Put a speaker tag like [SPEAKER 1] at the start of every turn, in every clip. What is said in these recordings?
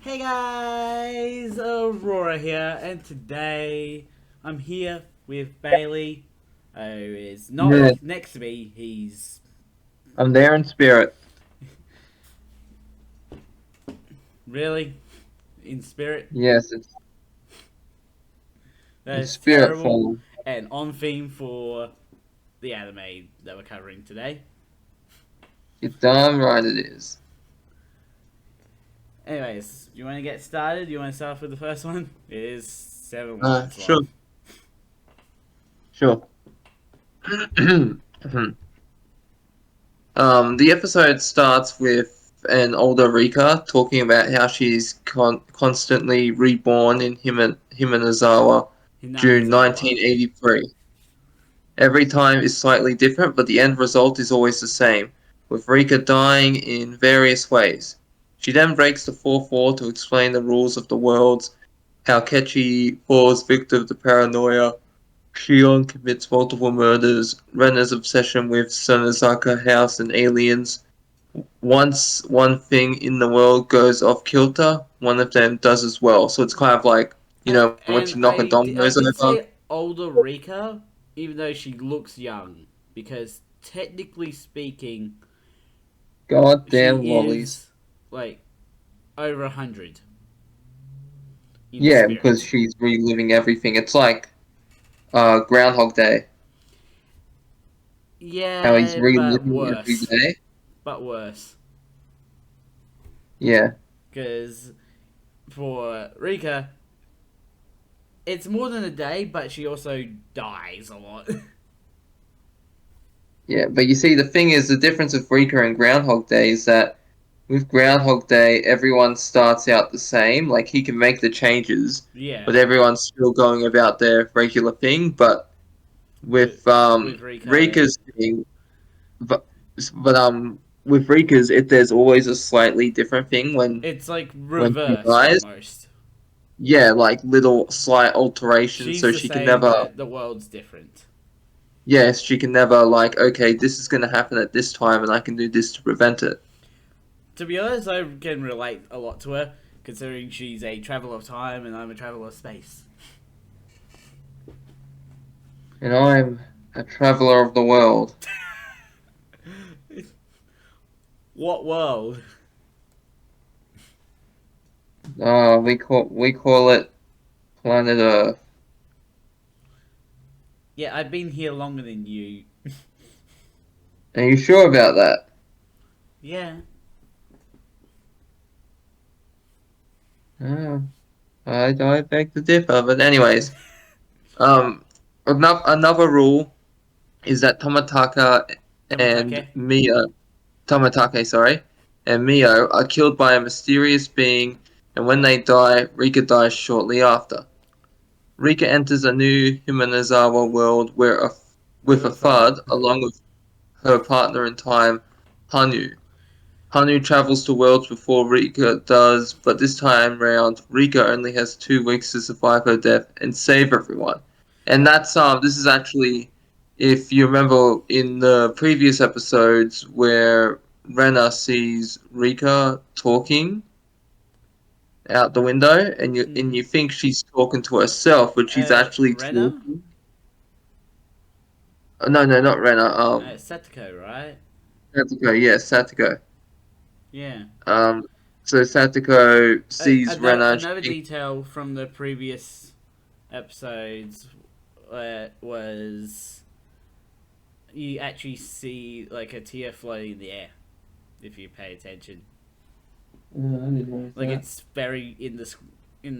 [SPEAKER 1] Hey guys, Aurora here, and today I'm here with Bailey, who is not
[SPEAKER 2] Yeah,
[SPEAKER 1] next to me. He's
[SPEAKER 2] I'm there in spirit.
[SPEAKER 1] really in spirit.
[SPEAKER 2] Yes, it's in
[SPEAKER 1] That's
[SPEAKER 2] spirit
[SPEAKER 1] terrible,
[SPEAKER 2] form.
[SPEAKER 1] and on theme for the anime that we're covering today.
[SPEAKER 2] You're damn right it is.
[SPEAKER 1] Anyways, you want to get started? You want to start with the first one? It is 7 lines
[SPEAKER 2] Sure,
[SPEAKER 1] long.
[SPEAKER 2] sure. The episode starts with an older Rika talking about how she's constantly reborn in Himanazawa, June
[SPEAKER 1] Hinamizawa.
[SPEAKER 2] 1983. Every time is slightly different, but the end result is always the same, with Rika dying in various ways. She then breaks the fourth wall to explain the rules of the worlds, how Kechi falls victim to paranoia, Shion commits multiple murders, Rena's obsession with Sonozaka House and aliens. Once one thing in the world goes off kilter, one of them does as well. So it's kind of like, once
[SPEAKER 1] And
[SPEAKER 2] you knock a
[SPEAKER 1] I
[SPEAKER 2] dominoes
[SPEAKER 1] did
[SPEAKER 2] over,
[SPEAKER 1] say older Rika, even though she looks young, because technically speaking,
[SPEAKER 2] goddamn
[SPEAKER 1] she
[SPEAKER 2] lollies.
[SPEAKER 1] is like over 100 in
[SPEAKER 2] Yeah, because
[SPEAKER 1] spirit.
[SPEAKER 2] she's reliving everything. It's like Groundhog Day, how he's
[SPEAKER 1] Yeah, but
[SPEAKER 2] reliving every
[SPEAKER 1] worse.
[SPEAKER 2] day.
[SPEAKER 1] But worse.
[SPEAKER 2] Yeah,
[SPEAKER 1] Because for Rika, it's more than a day, but she also dies a lot.
[SPEAKER 2] yeah. But you see, the thing is, the difference with Rika and Groundhog Day is that with Groundhog Day, everyone starts out the same. Like, he can make the changes,
[SPEAKER 1] Yeah,
[SPEAKER 2] but everyone's still going about their regular thing. But
[SPEAKER 1] with,
[SPEAKER 2] with
[SPEAKER 1] with Rika,
[SPEAKER 2] Rika's thing, but, but with Rika's, there's always a slightly different thing
[SPEAKER 1] it's like
[SPEAKER 2] when she
[SPEAKER 1] reversed
[SPEAKER 2] dies.
[SPEAKER 1] almost.
[SPEAKER 2] Yeah, like little slight alterations,
[SPEAKER 1] She's
[SPEAKER 2] so
[SPEAKER 1] the
[SPEAKER 2] she can
[SPEAKER 1] same,
[SPEAKER 2] never.
[SPEAKER 1] but the world's different.
[SPEAKER 2] Yes, she can never like. Okay, this is going to happen at this time, and I can do this to prevent it.
[SPEAKER 1] To be honest, I can relate a lot to her, considering she's a traveler of time and I'm a traveler of space.
[SPEAKER 2] And I'm a traveler of the world.
[SPEAKER 1] What world?
[SPEAKER 2] We call it planet Earth.
[SPEAKER 1] Yeah, I've been here longer than you.
[SPEAKER 2] Are you sure about that?
[SPEAKER 1] Yeah.
[SPEAKER 2] Uh, I beg to differ, but anyways, um, another rule is that Tomataka and
[SPEAKER 1] Tomatake.
[SPEAKER 2] Mia, Tomatake, sorry, and Mio are killed by a mysterious being, and when they die, Rika dies shortly after. Rika enters a new Himanazawa world with
[SPEAKER 1] With
[SPEAKER 2] a
[SPEAKER 1] a thud.
[SPEAKER 2] thud, along with her partner in time, Hanu. Hanu travels to worlds before Rika does, but this time round, Rika only has 2 weeks to survive her death and save everyone. And this is actually, if you remember in the previous episodes where Rena sees Rika talking out the window, and
[SPEAKER 1] Mm.
[SPEAKER 2] you think she's talking to herself, but she's actually
[SPEAKER 1] Rena?
[SPEAKER 2] talking. No, no, not Rena.
[SPEAKER 1] Satoko, right?
[SPEAKER 2] Satoko. Yes, Satoko.
[SPEAKER 1] Yeah.
[SPEAKER 2] Um, so Satoko sees Rena. And she
[SPEAKER 1] Another
[SPEAKER 2] thinks,
[SPEAKER 1] detail from the previous episodes was you actually see like a tear floating in the air if you pay attention.
[SPEAKER 2] "Oh, I didn't notice
[SPEAKER 1] Like
[SPEAKER 2] that."
[SPEAKER 1] it's very in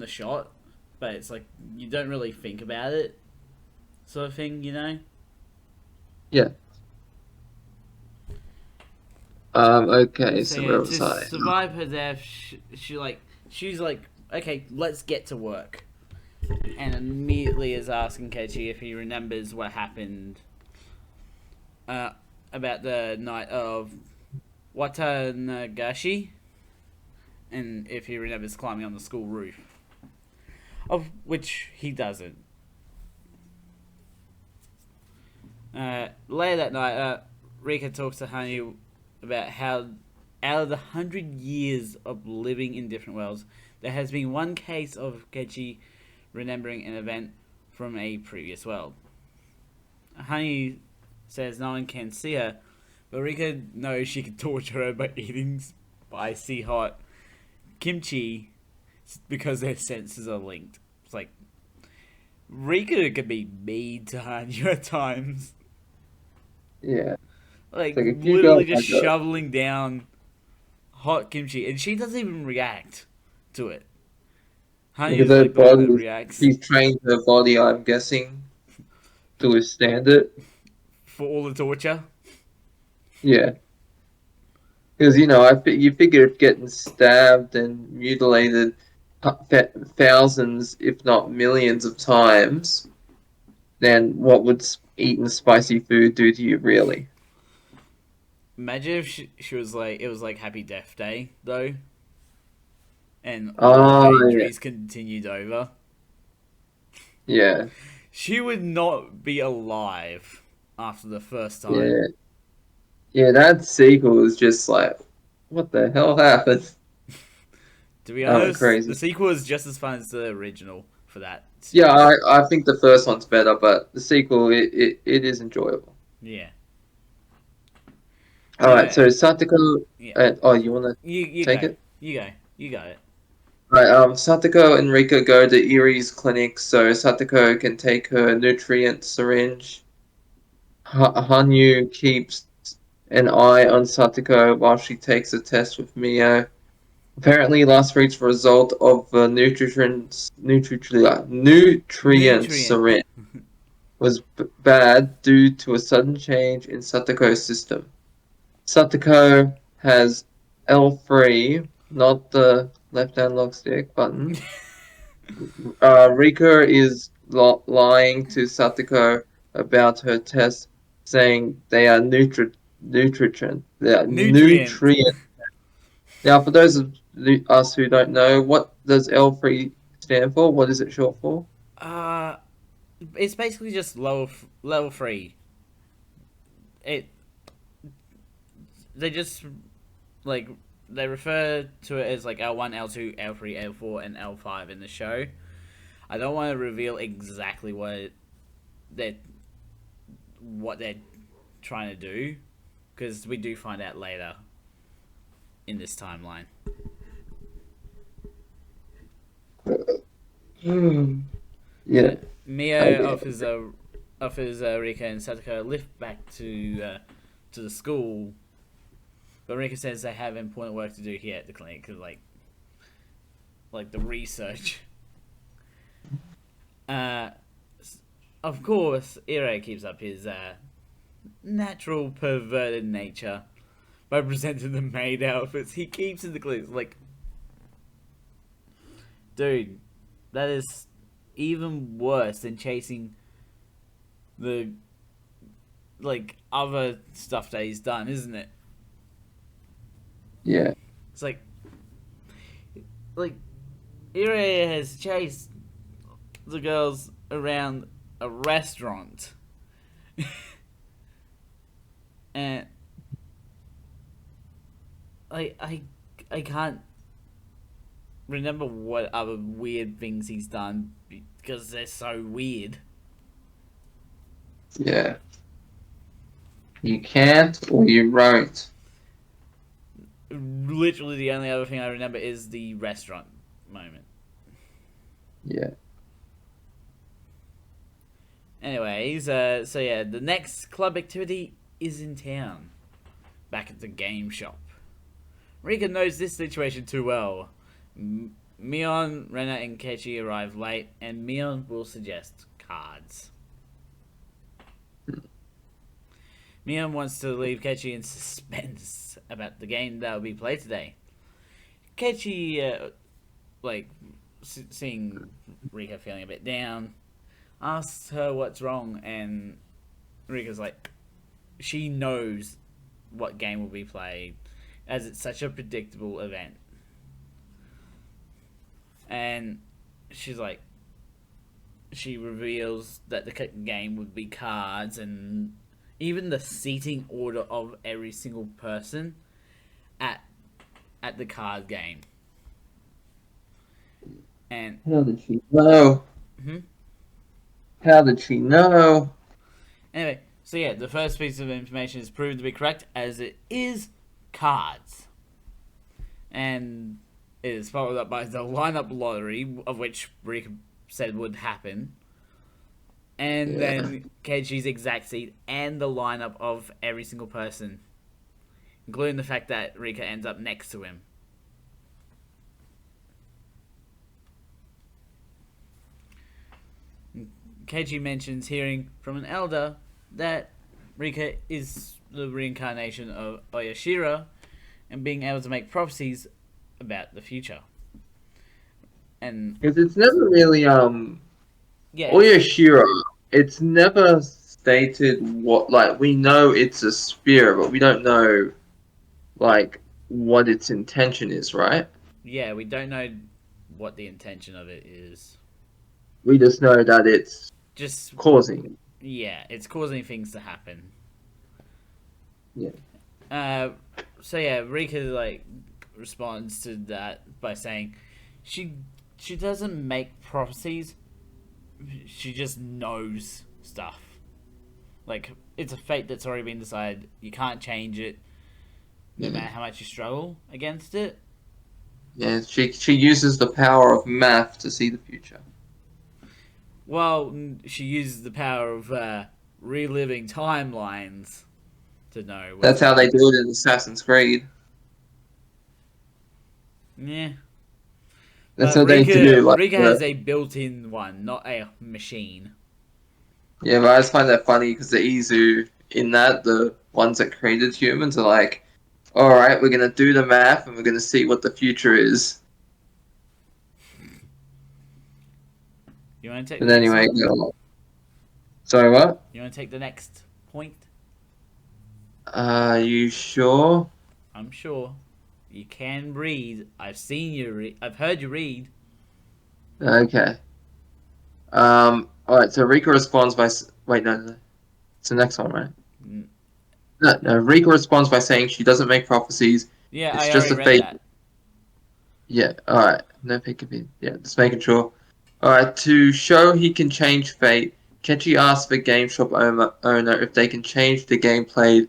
[SPEAKER 1] the shot, but it's like you don't really think about it, sort of thing, you know.
[SPEAKER 2] Yeah. Okay.
[SPEAKER 1] So
[SPEAKER 2] So
[SPEAKER 1] yeah,
[SPEAKER 2] where
[SPEAKER 1] to
[SPEAKER 2] was I?
[SPEAKER 1] survive her death, she's like, okay, let's get to work, and immediately is asking Kechi if he remembers what happened uh, about the night of Watanagashi, and if he remembers climbing on the school roof, of which he doesn't. Later that night, Rika talks to Honey about how, out of the 100 years of living in different worlds, there has been one case of Kechi remembering an event from a previous world. Honey says no one can see her, but Rika knows she can torture her by eating spicy hot kimchi because their senses are linked. It's like Rika could be mean to Hanyu at times.
[SPEAKER 2] Yeah.
[SPEAKER 1] Like,
[SPEAKER 2] Like if you go
[SPEAKER 1] literally just
[SPEAKER 2] like a,
[SPEAKER 1] shoveling down hot kimchi, and she doesn't even react to it.
[SPEAKER 2] because
[SPEAKER 1] Hanyu's
[SPEAKER 2] her
[SPEAKER 1] like the one that
[SPEAKER 2] body,
[SPEAKER 1] reacts
[SPEAKER 2] she's trained her body, I'm guessing, to withstand it.
[SPEAKER 1] for all the torture.
[SPEAKER 2] Yeah. Because you figure if getting stabbed and mutilated thousands, if not millions of times, then what would eating spicy food do to you, really?
[SPEAKER 1] Imagine if she was like, it was like Happy Death Day, though, and all of her
[SPEAKER 2] Oh, yeah.
[SPEAKER 1] injuries continued over.
[SPEAKER 2] Yeah,
[SPEAKER 1] She would not be alive after the first time.
[SPEAKER 2] yeah, yeah. That sequel is just like, what the hell happened?
[SPEAKER 1] To be
[SPEAKER 2] I went
[SPEAKER 1] honest, the
[SPEAKER 2] crazy.
[SPEAKER 1] sequel is just as fun as the original for that
[SPEAKER 2] Yeah,
[SPEAKER 1] series.
[SPEAKER 2] I think the first one's better, but the sequel, it is enjoyable.
[SPEAKER 1] Yeah.
[SPEAKER 2] All right, so Satoko,
[SPEAKER 1] Yeah.
[SPEAKER 2] oh, you want to
[SPEAKER 1] You
[SPEAKER 2] take
[SPEAKER 1] go.
[SPEAKER 2] it?
[SPEAKER 1] You go. You got it.
[SPEAKER 2] Right, Satoko and Rika go to Erie's clinic so Satoko can take her nutrient syringe. Hanyu keeps an eye on Satoko while she takes a test with Mio. Apparently, last week's result of the nutrient
[SPEAKER 1] Nutrient.
[SPEAKER 2] syringe was bad due to a sudden change in Satoko's system. Satoko has L3, not the left analog stick button. Rika is lying to Satoko about her tests, saying they are nutrient. They are
[SPEAKER 1] Nutrient.
[SPEAKER 2] nutrient. Now, for those of us who don't know, what does L3 stand for? What is it short for?
[SPEAKER 1] Uh, it's basically just level 3. It they just like they refer to it as like L1, L2, L3, L4, and L5 in the show. I don't want to reveal exactly they're what they're trying to do because we do find out later in this timeline.
[SPEAKER 2] Yeah, I
[SPEAKER 1] Mio
[SPEAKER 2] get
[SPEAKER 1] offers Rika and Satoko a lift back to the school, but Rika says they have important work to do here at the clinic, like the research. Uh, of course, Ire keeps up his natural perverted nature by presenting the maid outfits he keeps in the clinic. Like, dude, that is even worse than chasing the like other stuff that he's done, isn't it?
[SPEAKER 2] yeah,
[SPEAKER 1] It's like Ire has chased the girls around a restaurant, and I can't remember what other weird things he's done because they're so weird.
[SPEAKER 2] yeah. You can't or you won't.
[SPEAKER 1] Literally, the only other thing I remember is the restaurant moment.
[SPEAKER 2] Yeah.
[SPEAKER 1] Anyways, so yeah, the next club activity is in town, back at the game shop. Rika knows this situation too well. Mion, Rena, and Kechi arrive late, and Mion will suggest cards. Mion wants to leave Kechi in suspense about the game that will be played today. Kechi, seeing Rika feeling a bit down, asks her what's wrong, and Rika's like, she knows what game will be played, as it's such a predictable event. And she's like, she reveals that the game would be cards, and even the seating order of every single person at the card game. And
[SPEAKER 2] How did she know?
[SPEAKER 1] hmm?
[SPEAKER 2] How did she know?
[SPEAKER 1] Anyway, so yeah, the first piece of information is proven to be correct as it is cards. And it is followed up by the lineup lottery, of which Rika said would happen. And
[SPEAKER 2] Yeah.
[SPEAKER 1] then Keiichi's exact seat and the lineup of every single person, including the fact that Rika ends up next to him. Keiichi mentions hearing from an elder that Rika is the reincarnation of Oyashira and being able to make prophecies about the future. And
[SPEAKER 2] Because it's never really
[SPEAKER 1] yes,
[SPEAKER 2] Oyashira. It's never stated what like we know it's a spear, but we don't know like what its intention is, right?
[SPEAKER 1] yeah, we don't know what the intention of it is.
[SPEAKER 2] We just know that it's
[SPEAKER 1] Just
[SPEAKER 2] causing.
[SPEAKER 1] yeah, it's causing things to happen.
[SPEAKER 2] Yeah.
[SPEAKER 1] Uh, so yeah, Rika like responds to that by saying she she doesn't make prophecies. She just knows stuff. Like it's a fate that's already been decided. You can't change it, no
[SPEAKER 2] Yeah.
[SPEAKER 1] matter how much you struggle against it.
[SPEAKER 2] Yeah. She uses the power of math to see the future.
[SPEAKER 1] Well, she uses the power of reliving timelines to know what's
[SPEAKER 2] That's how they
[SPEAKER 1] happened.
[SPEAKER 2] do it in Assassin's Creed.
[SPEAKER 1] Yeah,
[SPEAKER 2] That's
[SPEAKER 1] but
[SPEAKER 2] what they do. Like,
[SPEAKER 1] Rika has a built-in one, not a machine.
[SPEAKER 2] yeah, but I just find that funny because the Izu in that the ones that created humans are like, all right, we're gonna do the math and we're gonna see what the future is.
[SPEAKER 1] You want to take the
[SPEAKER 2] But
[SPEAKER 1] next
[SPEAKER 2] anyway,
[SPEAKER 1] one?
[SPEAKER 2] sorry, what?
[SPEAKER 1] You want to take the next point?
[SPEAKER 2] Are you sure?
[SPEAKER 1] I'm sure. You can read. I've seen you read. I've heard you read.
[SPEAKER 2] Okay. All right. So Rika responds by wait, no, it's the next one, right?
[SPEAKER 1] Mm,
[SPEAKER 2] No, no. Rika responds by saying she doesn't make prophecies.
[SPEAKER 1] yeah,
[SPEAKER 2] It's
[SPEAKER 1] I
[SPEAKER 2] just
[SPEAKER 1] already
[SPEAKER 2] a
[SPEAKER 1] read
[SPEAKER 2] fate.
[SPEAKER 1] that.
[SPEAKER 2] Yeah. All right. No pick of it. Yeah. Just making sure. All right. To show he can change fate, Kenji asks the game shop owner if they can change the game played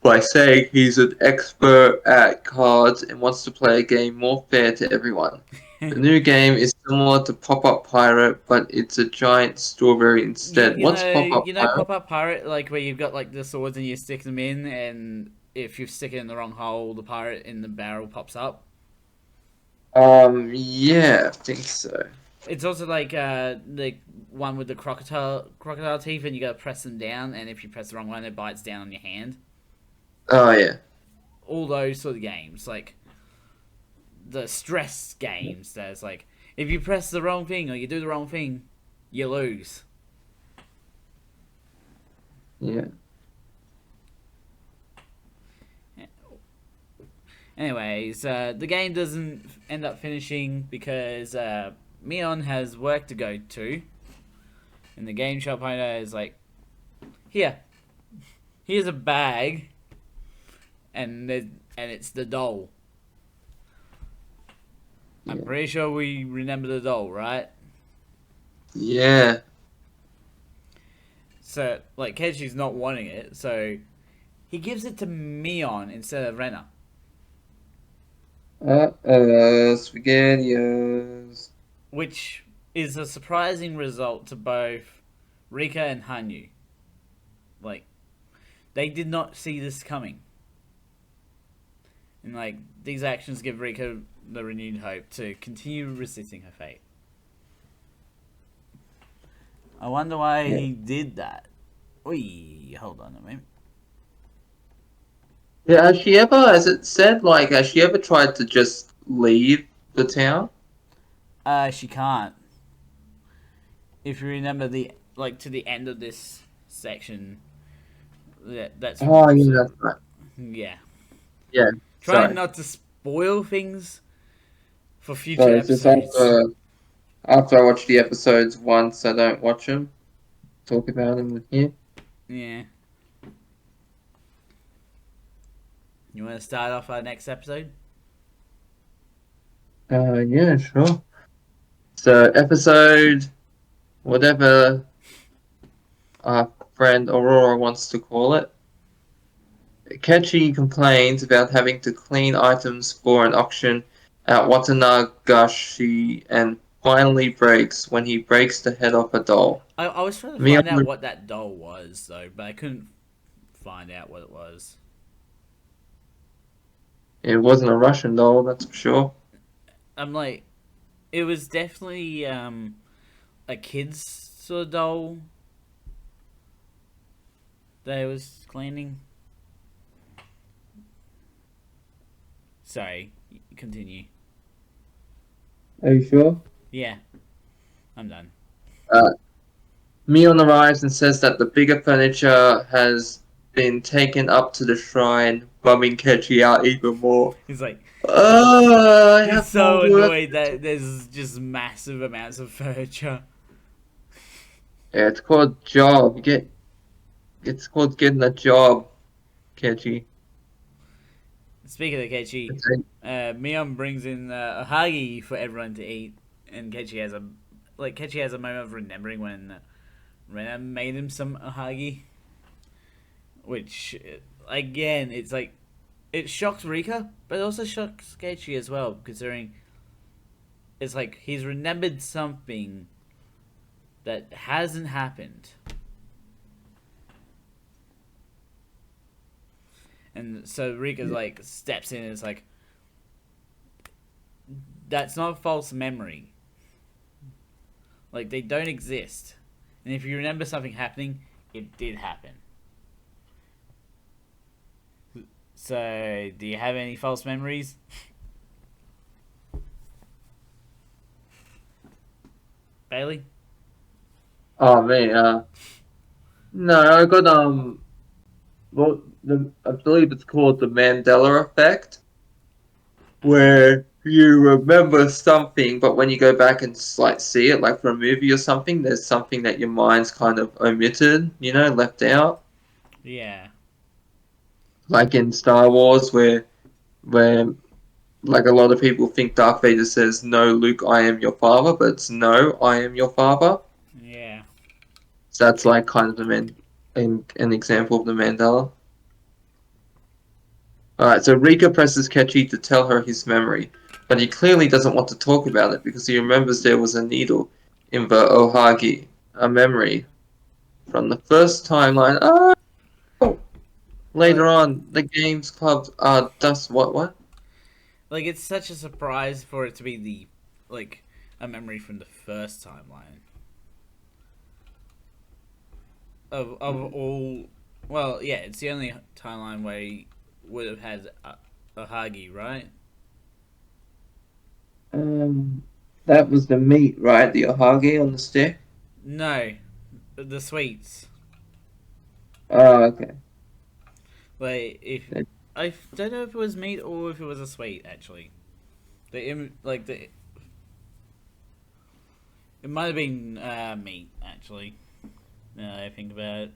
[SPEAKER 2] by saying he's an expert at cards and wants to play a game more fair to everyone. The new game is similar to Pop-Up Pirate, but it's a giant strawberry instead. What's Pop-Up Pirate?
[SPEAKER 1] Pop up pirate, like where you've got like the swords and you stick them in, and if you stick it in the wrong hole, the pirate in the barrel pops up.
[SPEAKER 2] Yeah, I think so.
[SPEAKER 1] It's also like the one with the crocodile teeth, and you gotta press them down, and if you press the wrong one, it bites down on your hand.
[SPEAKER 2] Oh yeah,
[SPEAKER 1] All those sort of games, like the stress games. That's like if you press the wrong thing or you do the wrong thing, you lose.
[SPEAKER 2] yeah.
[SPEAKER 1] Anyways, the game doesn't end up finishing because Mion has work to go to, and the game shop owner is like, "Here, here's a bag, and it's the doll. I'm
[SPEAKER 2] Yeah.
[SPEAKER 1] pretty sure we remember the doll, right?"
[SPEAKER 2] Yeah.
[SPEAKER 1] So like Keiichi's not wanting it, so he gives it to Mion instead of Rena,
[SPEAKER 2] Spaghettios.
[SPEAKER 1] which is a surprising result to both Rika and Hanyu. Like they did not see this coming. And like these actions give Rika the renewed hope to continue resisting her fate. I wonder why
[SPEAKER 2] Yeah.
[SPEAKER 1] he did that. Oi, hold on a minute.
[SPEAKER 2] Yeah, has she ever, as it said, like, has she ever tried to just leave the town?
[SPEAKER 1] She can't. If you remember the like to the end of this section, that's
[SPEAKER 2] Oh, yeah, that's right.
[SPEAKER 1] yeah.
[SPEAKER 2] Yeah,
[SPEAKER 1] Trying
[SPEAKER 2] sorry.
[SPEAKER 1] not to spoil things for future
[SPEAKER 2] Sorry, it's just
[SPEAKER 1] episodes.
[SPEAKER 2] after I watch the episodes once, I don't watch them, talk about them here.
[SPEAKER 1] Yeah. You want to start off our next episode?
[SPEAKER 2] Yeah, sure. So episode whatever our friend Aurora wants to call it. Kechi complains about having to clean items for an auction at Watanagashi and finally breaks when he breaks the head off a doll.
[SPEAKER 1] I was trying to
[SPEAKER 2] Mia,
[SPEAKER 1] find out what that doll was though, but I couldn't find out what it was.
[SPEAKER 2] it wasn't a Russian doll, that's for sure.
[SPEAKER 1] I'm like, it was definitely a kid's sort of doll that I was cleaning. Sorry, continue.
[SPEAKER 2] Are you sure?
[SPEAKER 1] Yeah, I'm done.
[SPEAKER 2] Uh, Mion arrives and says that the bigger furniture has been taken up to the shrine, bumming Kechi out even more.
[SPEAKER 1] He's like,
[SPEAKER 2] I
[SPEAKER 1] he's
[SPEAKER 2] have more
[SPEAKER 1] so
[SPEAKER 2] work.
[SPEAKER 1] annoyed that there's just massive amounts of furniture.
[SPEAKER 2] Yeah, it's called job. It's called getting a job, Kechi.
[SPEAKER 1] Speaking of Kechi,
[SPEAKER 2] It's a-
[SPEAKER 1] Mion brings in a hagi for everyone to eat, and Kechi has a moment of remembering when Rena made him some hagi, which again, it's like it shocks Rika, but it also shocks Kechi as well, considering it's like he's remembered something that hasn't happened. And so Rika's like steps in and it's like that's not a false memory. Like they don't exist. And if you remember something happening, it did happen. So do you have any false memories? Bailey?
[SPEAKER 2] Oh man, no, I got well, I believe it's called the Mandela effect, where you remember something, but when you go back and like see it, like for a movie or something, there's something that your mind's kind of omitted, left out.
[SPEAKER 1] Yeah.
[SPEAKER 2] Like in Star Wars, where like a lot of people think Darth Vader says, "No, Luke, I am your father," but it's "No, I am your father."
[SPEAKER 1] Yeah.
[SPEAKER 2] So that's like kind of an example of the Mandela. Alright, so Rika presses Kechi to tell her his memory, but he clearly doesn't want to talk about it because he remembers there was a needle in the Ohagi, a memory from the first timeline. Oh! Later
[SPEAKER 1] Like
[SPEAKER 2] on, the games club dust what?
[SPEAKER 1] like it's such a surprise for it to be the like a memory from the first timeline. Of all, well, yeah, it's the only timeline where he would have had a Hagi, right?
[SPEAKER 2] Um, that was the meat, right? The Ohagi on the stick.
[SPEAKER 1] No, the sweets.
[SPEAKER 2] Oh, okay.
[SPEAKER 1] Like if I don't know if it was meat or if it was a sweet actually. The it might have been meat actually. Now that I think about it.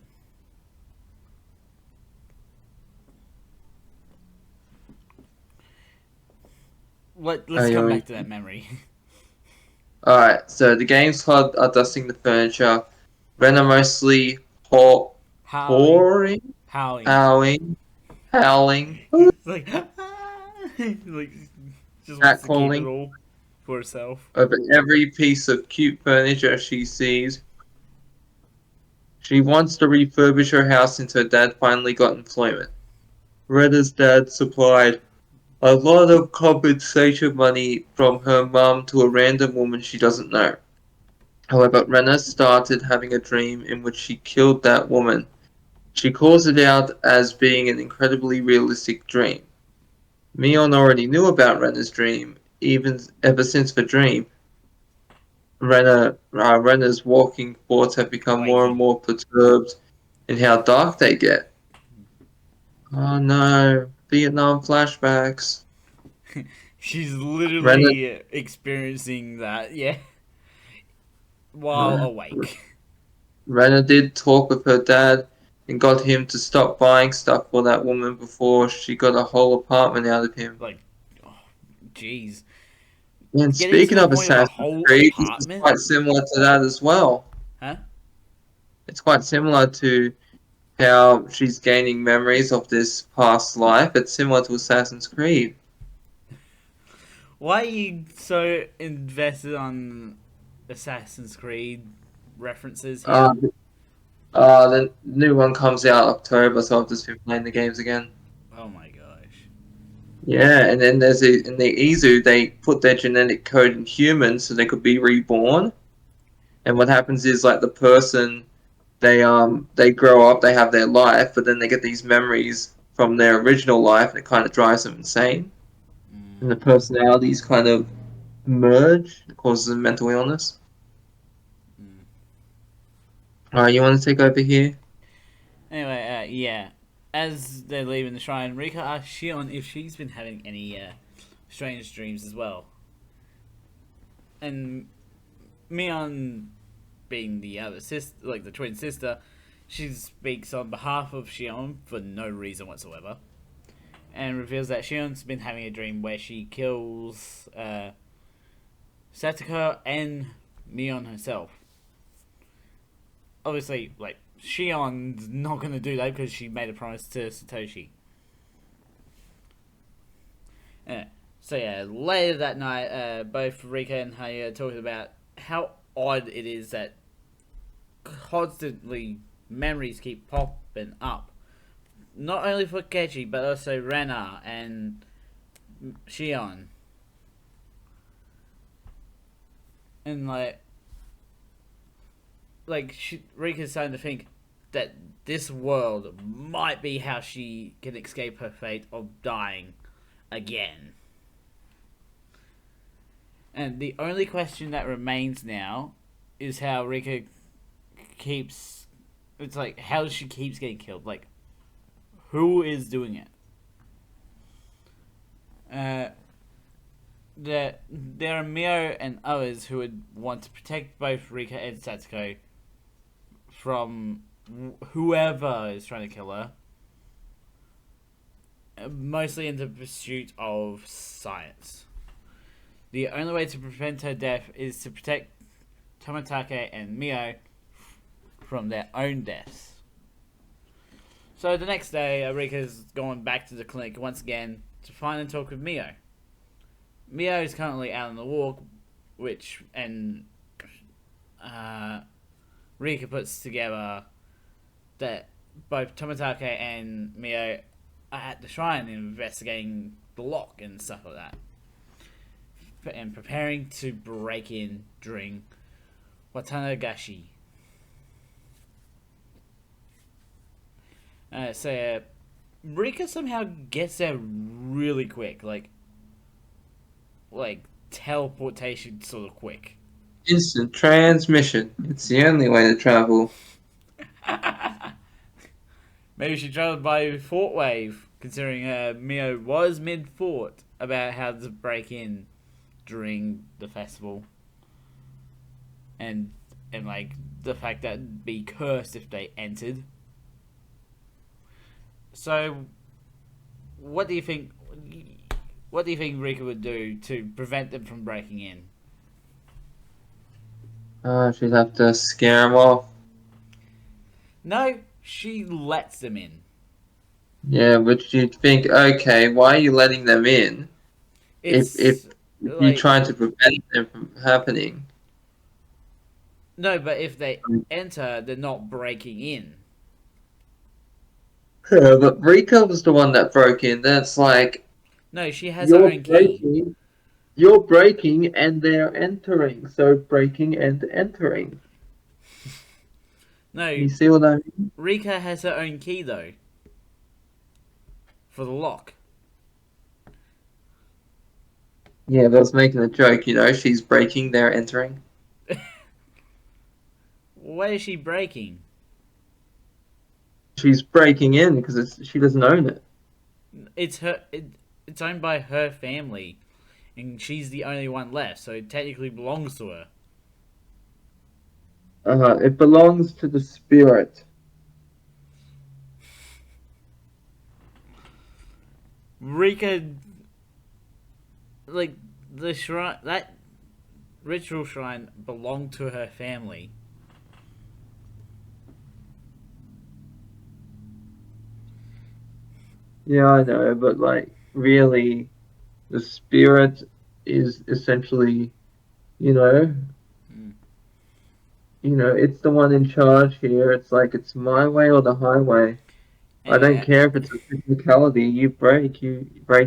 [SPEAKER 2] Oh,
[SPEAKER 1] Let's come back to that memory.
[SPEAKER 2] Alright, so the games club are dusting the furniture. Ren are mostly haw-
[SPEAKER 1] Howling,
[SPEAKER 2] hawing,
[SPEAKER 1] howling.
[SPEAKER 2] howling, howling,
[SPEAKER 1] It's like, like just wants to keep it
[SPEAKER 2] catcalling
[SPEAKER 1] all for herself.
[SPEAKER 2] over every piece of cute furniture she sees. She wants to refurbish her house since her dad finally got employment. Rena's dad supplied a lot of compensation money from her mum to a random woman she doesn't know. However, Rena started having a dream in which she killed that woman. She calls it out as being an incredibly realistic dream. Mion already knew about Rena's dream, even ever since the dream. Rena's walking thoughts have become more and
[SPEAKER 1] Waking.
[SPEAKER 2] more perturbed in how dark they get. Oh no, Vietnam flashbacks.
[SPEAKER 1] She's
[SPEAKER 2] Rena,
[SPEAKER 1] literally experiencing that, yeah, while awake.
[SPEAKER 2] Rena did talk with her dad and got him to stop buying stuff for that woman before she got a whole apartment out of him.
[SPEAKER 1] Like, oh, jeez.
[SPEAKER 2] And
[SPEAKER 1] Getting to
[SPEAKER 2] speaking
[SPEAKER 1] the
[SPEAKER 2] of
[SPEAKER 1] point of a
[SPEAKER 2] Assassin's
[SPEAKER 1] whole
[SPEAKER 2] Creed, this is
[SPEAKER 1] apartment?
[SPEAKER 2] quite similar to that as well.
[SPEAKER 1] Huh?
[SPEAKER 2] It's quite similar to how she's gaining memories of this past life. It's similar to Assassin's Creed.
[SPEAKER 1] Why are you so invested on Assassin's Creed references here?
[SPEAKER 2] Uh, the new one comes out October, so I've just been playing the games again.
[SPEAKER 1] Oh my gosh.
[SPEAKER 2] Yeah, and then in the Izu, they put their genetic code in humans so they could be reborn. And what happens is like the person they grow up, they have their life, but then they get these memories from their original life, and it kind of drives them insane. And the
[SPEAKER 1] Mm,
[SPEAKER 2] personalities kind of merge, it causes a mental illness.
[SPEAKER 1] mm.
[SPEAKER 2] You want to take over here?
[SPEAKER 1] Anyway, yeah. As they're leaving the shrine, Rika asks Shion if she's been having any strange dreams as well. And Mion, being the other sister, like the twin sister, she speaks on behalf of Shion for no reason whatsoever, and reveals that Shion's been having a dream where she kills Satoko and Mion herself. Obviously, like Shion's not gonna do that because she made a promise to Satoshi. Yeah. So yeah, later that night, both Rika and Haya are talking about how odd it is that constantly memories keep popping up. Not only for Kechi, but also Rena and Shion. And Rika's starting to think that this world might be how she can escape her fate of dying again. And the only question that remains now is how Rika keeps. It's like how she keeps getting killed. Like, who is doing it? Uh, there are Mio and others who would want to protect both Rika and Satsuko from whoever is trying to kill her. Mostly in the pursuit of science. The only way to prevent her death is to protect Tomatake and Mio from their own deaths. So the next day, Rika's gone back to the clinic once again to find and talk with Mio. Mio is currently out on the walk, uh, Rika puts together that both Tomatake and Mio are at the shrine investigating the lock and stuff like that, and preparing to break in during Watanagashi. Rika somehow gets there really quick, like teleportation sort of quick.
[SPEAKER 2] Instant transmission. It's the only way to travel.
[SPEAKER 1] Maybe she traveled by Fort Wave, considering Mio was mid fort about how to break in during the festival, and like the fact that it'd be cursed if they entered. So, what do you think? What do you think Rika would do to prevent them from breaking in?
[SPEAKER 2] She'd have to scare him off.
[SPEAKER 1] No, she lets them in.
[SPEAKER 2] Yeah, but you'd think, okay, why are you letting them in
[SPEAKER 1] It's
[SPEAKER 2] if you're
[SPEAKER 1] like
[SPEAKER 2] trying to prevent them from happening?
[SPEAKER 1] no, but if they enter, they're not breaking in.
[SPEAKER 2] But Rika was the one that broke in. That's like
[SPEAKER 1] No, she has her
[SPEAKER 2] you're
[SPEAKER 1] own key.
[SPEAKER 2] breaking, you're breaking, and they're entering. So breaking and entering.
[SPEAKER 1] No,
[SPEAKER 2] You see what I mean?
[SPEAKER 1] Rika has her own key though for the lock.
[SPEAKER 2] Yeah, but I was making a joke. She's breaking, they're entering.
[SPEAKER 1] Where is she breaking?
[SPEAKER 2] She's breaking in because she doesn't own it.
[SPEAKER 1] It's her. It's owned by her family, and she's the only one left, so it technically belongs to her.
[SPEAKER 2] It belongs to the spirit.
[SPEAKER 1] Rika, like, the shrine, that ritual shrine, belonged to her family.
[SPEAKER 2] Yeah, I know, but like, really, the spirit is essentially, you know,
[SPEAKER 1] Mm.
[SPEAKER 2] it's the one in charge here. It's like it's my way or the highway. I don't
[SPEAKER 1] Anyway,
[SPEAKER 2] care if it's a technicality. You break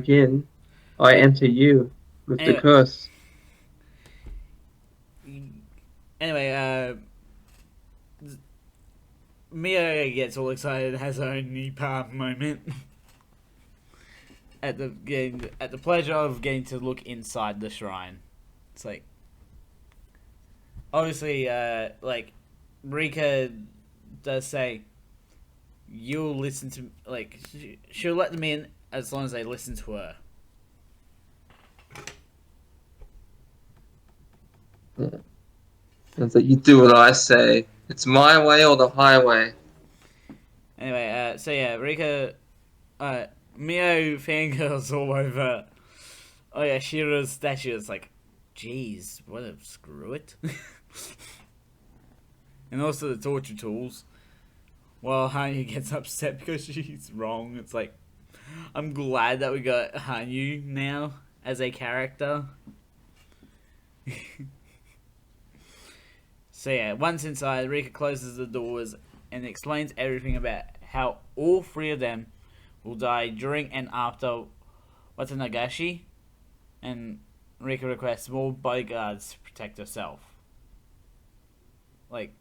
[SPEAKER 2] in, I enter you with the
[SPEAKER 1] anyway,
[SPEAKER 2] curse.
[SPEAKER 1] anyway, Mia gets all excited, has her own knee palm moment at the pleasure of getting to look inside the shrine. It's like obviously, like Rika does say, "You'll listen to like she'll let them in as long as they listen to her."
[SPEAKER 2] Yeah. It's like you do what I say. It's my way or the highway.
[SPEAKER 1] Anyway, so yeah, Rika, uh, Mio fangirls all over. Oh yeah, Shira's statue. It's like, jeez, what a screw it. And also the torture tools. Well, Hanyu gets upset because she's wrong. It's like, I'm glad that we got Hanyu now as a character. So yeah, once inside, Rika closes the doors and explains everything about how all three of them will die during and after Watanagashi, and Rika requests more bodyguards to protect herself. Like,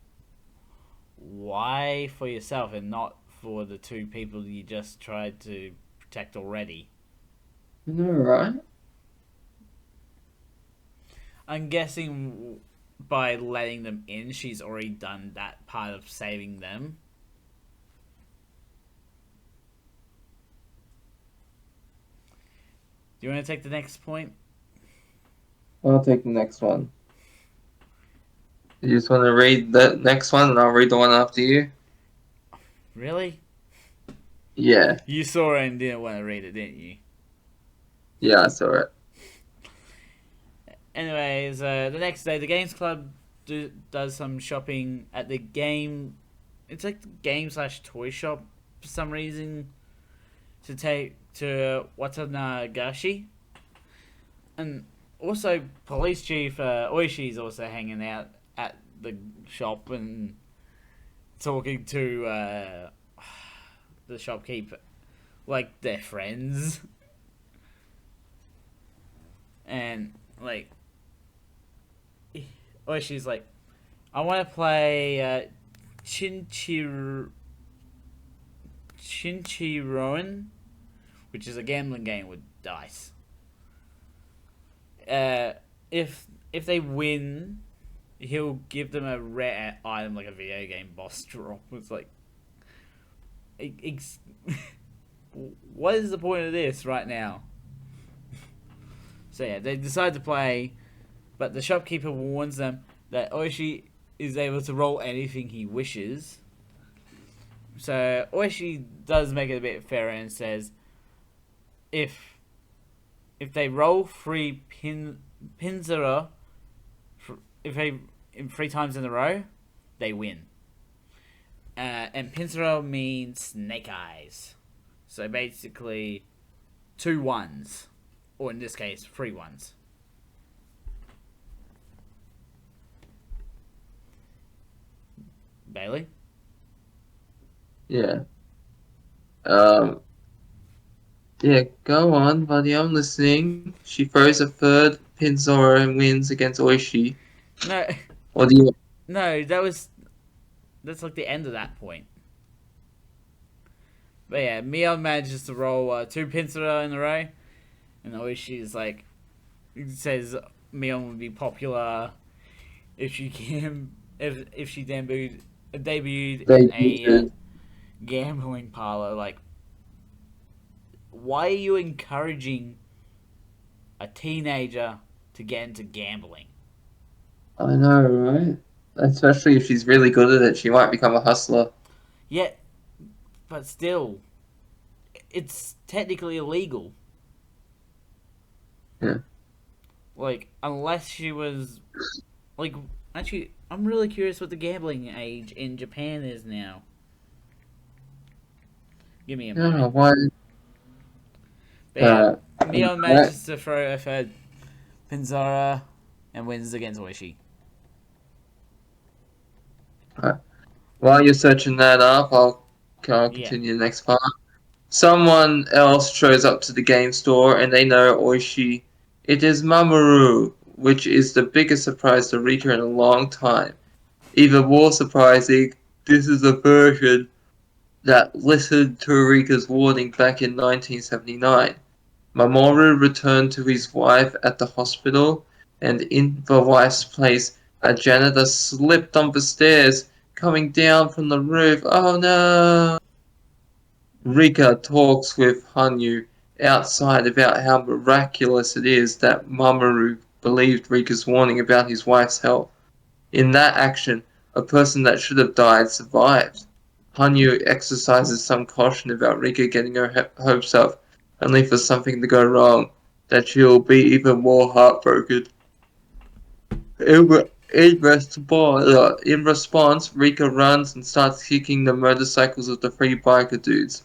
[SPEAKER 1] why for yourself and not for the two people you just tried to protect already?
[SPEAKER 2] You know, right?
[SPEAKER 1] I'm guessing by letting them in, she's already done that part of saving them. Do you want to take the next point?
[SPEAKER 2] I'll take the next one. You just want to read the next one, and I'll read the one after you.
[SPEAKER 1] Really?
[SPEAKER 2] Yeah,
[SPEAKER 1] You saw it and didn't want to read it, didn't you?
[SPEAKER 2] yeah, I saw it.
[SPEAKER 1] Anyways, the next day, the Games Club does some shopping at the game. It's like the game slash toy shop for some reason to take to Watanagashi. And also, Police Chief Oishi's also hanging out at the shop and talking to the shopkeeper like they're friends. And like, Oishi's like, I want to play Chinchiroan, which is a gambling game with dice. Uh, if they win, he'll give them a rare item like a video game boss drop. It's like, ex- what is the point of this right now? So yeah, they decide to play, but the shopkeeper warns them that Oishi is able to roll anything he wishes. So Oishi does make it a bit fairer and says, if they roll pinzera, if they in 3 times in a row, they win. And pinzera means snake eyes. So basically, 2 1s, or in this case, 3 1s. Bailey.
[SPEAKER 2] Yeah. Um. Yeah. Go on, buddy. I'm listening. She throws a third Pinzoro and wins against Oishi.
[SPEAKER 1] No,
[SPEAKER 2] What do you?
[SPEAKER 1] no, that's like the end of that point. But yeah, Mion manages to roll 2 Pinsura in a row, and Oishi's like, says Mion would be popular if she can, if she debuted
[SPEAKER 2] They
[SPEAKER 1] in a gambling parlor. Like, why are you encouraging a teenager to get into gambling?
[SPEAKER 2] I know, right? Especially if she's really good at it, she might become a hustler.
[SPEAKER 1] Yet, but still, it's technically illegal.
[SPEAKER 2] Yeah.
[SPEAKER 1] Like, unless she was like, actually, I'm really curious what the gambling age in Japan is now. Give me a
[SPEAKER 2] Yeah,
[SPEAKER 1] moment.
[SPEAKER 2] why?
[SPEAKER 1] But yeah,
[SPEAKER 2] Uh,
[SPEAKER 1] Mio manages to throw a third Pinzara and wins against Oishi.
[SPEAKER 2] uh, while you're searching that up, I'll
[SPEAKER 1] Yeah.
[SPEAKER 2] continue the next part. Someone else shows up to the game store and they know Oishi. It is Mamoru, which is the biggest surprise to Rika in a long time. Even more surprising, this is a version that listened to Rika's warning back in 1979. Mamoru returned to his wife at the hospital, and in the wife's place, a janitor slipped on the stairs, coming down from the roof. Oh no! Rika talks with Hanyu outside about how miraculous it is that Mamoru believed Rika's warning about his wife's health. In that action, a person that should have died survived. Hanyu exercises some caution about Rika getting her hopes up, only for something to go wrong, that she'll be even more heartbroken. In response, Rika runs and starts kicking the motorcycles of the three biker dudes.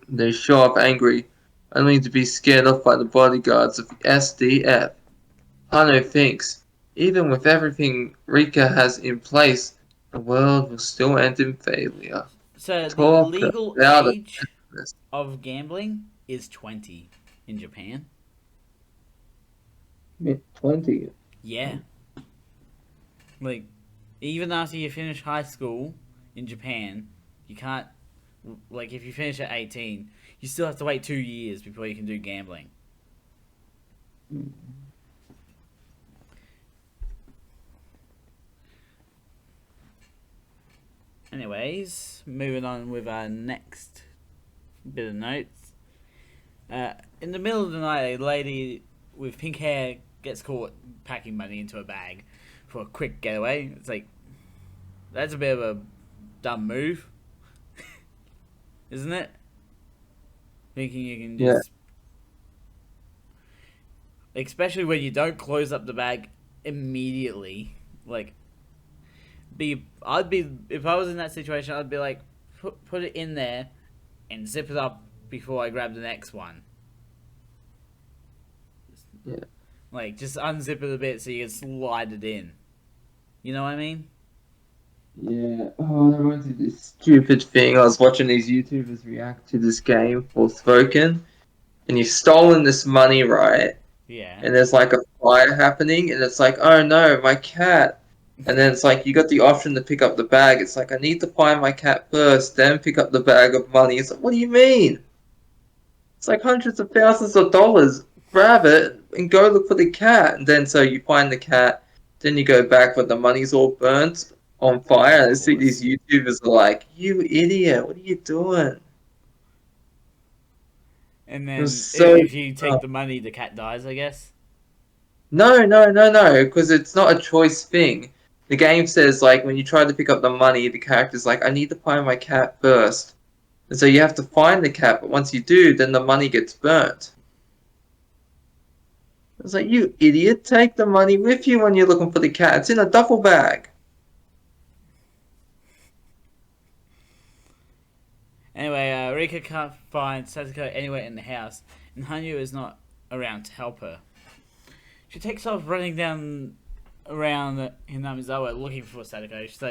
[SPEAKER 2] They show up angry, only to be scared off by the bodyguards of SDF. Hano thinks, even with everything Rika has in place, the world will still end in failure.
[SPEAKER 1] So the
[SPEAKER 2] Talk
[SPEAKER 1] legal
[SPEAKER 2] about a
[SPEAKER 1] age
[SPEAKER 2] pessimist.
[SPEAKER 1] of gambling is 20 in Japan.
[SPEAKER 2] Mid-20s.
[SPEAKER 1] Yeah. Like, even after you finish high school in Japan, you can't. Like, if you finish at 18, you still have to wait 2 years before you can do gambling. Anyways, moving on with our next bit of notes. In the middle of the night, a lady with pink hair gets caught packing money into a bag for a quick getaway. It's like, that's a bit of a dumb move, isn't it? Thinking you can
[SPEAKER 2] Yeah,
[SPEAKER 1] just, especially when you don't close up the bag immediately. Like, I'd be, if I was in that situation, I'd be like, put it in there and zip it up before I grab the next one.
[SPEAKER 2] yeah.
[SPEAKER 1] Like, just unzip it a bit so you can slide it in. You know what I mean?
[SPEAKER 2] Yeah. Oh, that reminds me of this stupid thing. I was watching these YouTubers react to this game, Forspoken, and you've stolen this money, right?
[SPEAKER 1] Yeah.
[SPEAKER 2] And there's like a fire happening, and it's like, oh no, my cat. And then it's like you got the option to pick up the bag. It's like I need to find my cat first, then pick up the bag of money. It's like, what do you mean? It's like hundreds of thousands of dollars. Grab it and go look for the cat. And then so you find the cat, then you go back when the money's all burnt on fire.
[SPEAKER 1] Of
[SPEAKER 2] And I see these
[SPEAKER 1] course.
[SPEAKER 2] YouTubers are like, you idiot, what are you doing?
[SPEAKER 1] And
[SPEAKER 2] It was
[SPEAKER 1] then
[SPEAKER 2] so
[SPEAKER 1] if you take
[SPEAKER 2] dumb.
[SPEAKER 1] the money, the cat dies, I guess.
[SPEAKER 2] No, no, no, no, because it's not a choice thing. The game says, like, when you try to pick up the money, the character's like, I need to find my cat first. And so you have to find the cat, but once you do, then the money gets burnt. I was like, you idiot, take the money with you when you're looking for the cat. It's in a duffel bag.
[SPEAKER 1] Anyway, Rika can't find Satoko anywhere in the house, and Hanyu is not around to help her. She takes off running down around Hinamizawa looking for Satoko. She's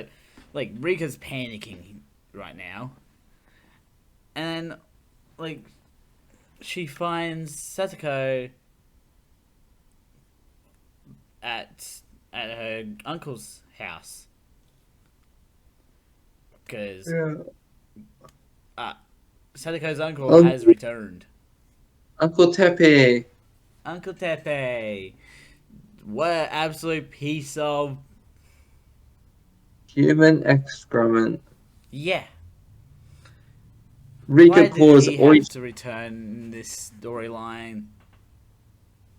[SPEAKER 1] like Rika's panicking right now, and like she finds Satoko at her uncle's house because
[SPEAKER 2] Yeah.
[SPEAKER 1] Satoko's uncle
[SPEAKER 2] Um,
[SPEAKER 1] has returned.
[SPEAKER 2] Uncle Tepe,
[SPEAKER 1] Uncle Tepe, what an absolute piece of
[SPEAKER 2] human excrement.
[SPEAKER 1] yeah.
[SPEAKER 2] Rika
[SPEAKER 1] Why did
[SPEAKER 2] calls
[SPEAKER 1] he have
[SPEAKER 2] Oishi
[SPEAKER 1] to return in this storyline?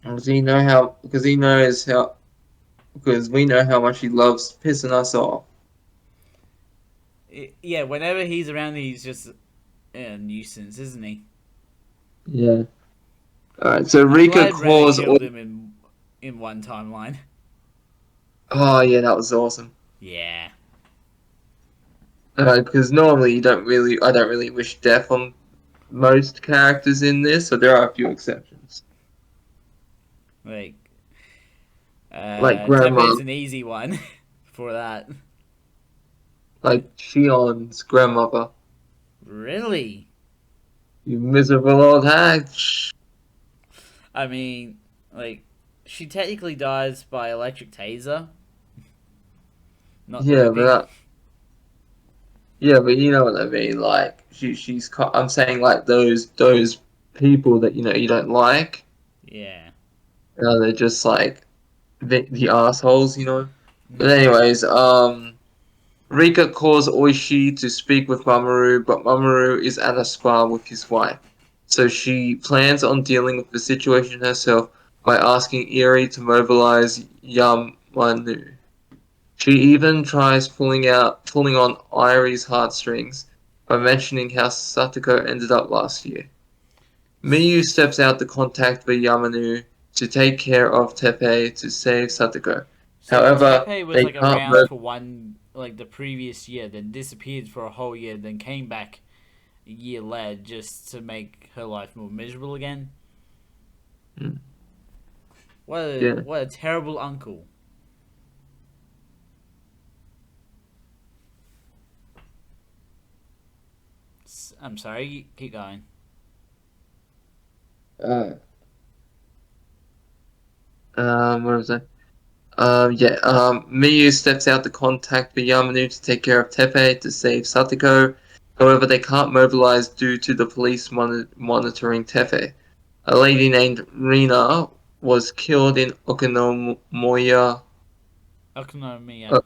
[SPEAKER 2] because he know how because he knows how because we know how much he loves pissing us off.
[SPEAKER 1] Yeah, whenever he's around, he's just a nuisance, isn't he?
[SPEAKER 2] Yeah. Alright, so
[SPEAKER 1] I'm
[SPEAKER 2] Rika
[SPEAKER 1] glad Renner
[SPEAKER 2] calls
[SPEAKER 1] killed him in. in one timeline.
[SPEAKER 2] Oh yeah, that was awesome.
[SPEAKER 1] Yeah.
[SPEAKER 2] Because normally I don't really wish death on most characters in this, so there are a few exceptions.
[SPEAKER 1] Like,
[SPEAKER 2] Like
[SPEAKER 1] Tepe
[SPEAKER 2] Grandma,
[SPEAKER 1] is an easy one for that.
[SPEAKER 2] like Shion's grandmother.
[SPEAKER 1] Really?
[SPEAKER 2] You miserable old hag.
[SPEAKER 1] I mean, like, she technically dies by electric taser, not the
[SPEAKER 2] Yeah,
[SPEAKER 1] whipping.
[SPEAKER 2] yeah, but you know what I mean. Like I'm saying like those people that you don't like.
[SPEAKER 1] Yeah.
[SPEAKER 2] They're just like the assholes, you know. But
[SPEAKER 1] Mm.
[SPEAKER 2] anyways, Rika calls Oishi to speak with Mamoru, but Mamoru is at a spa with his wife. So she plans on dealing with the situation herself by asking Eri to mobilize Yamanu. She even tries pulling on Irie's heartstrings by mentioning how Satoko ended up last year. Miyu steps out to contact the Yamanu to take care of Teppei to save Satoko.
[SPEAKER 1] So
[SPEAKER 2] However,
[SPEAKER 1] Tepe was
[SPEAKER 2] they
[SPEAKER 1] like
[SPEAKER 2] can't
[SPEAKER 1] around for one, like the previous year, then disappeared for a whole year, then came back a year later just to make her life more miserable again.
[SPEAKER 2] Hmm, yeah.
[SPEAKER 1] What a terrible uncle. I'm sorry, keep going.
[SPEAKER 2] Uh, what was I? Yeah. Miyu steps out to contact the Yamanu to take care of Teppei to save Satoko. However, they can't mobilize due to the police monitoring Teppei. A lady named Rina was killed in
[SPEAKER 1] Economia.
[SPEAKER 2] uh,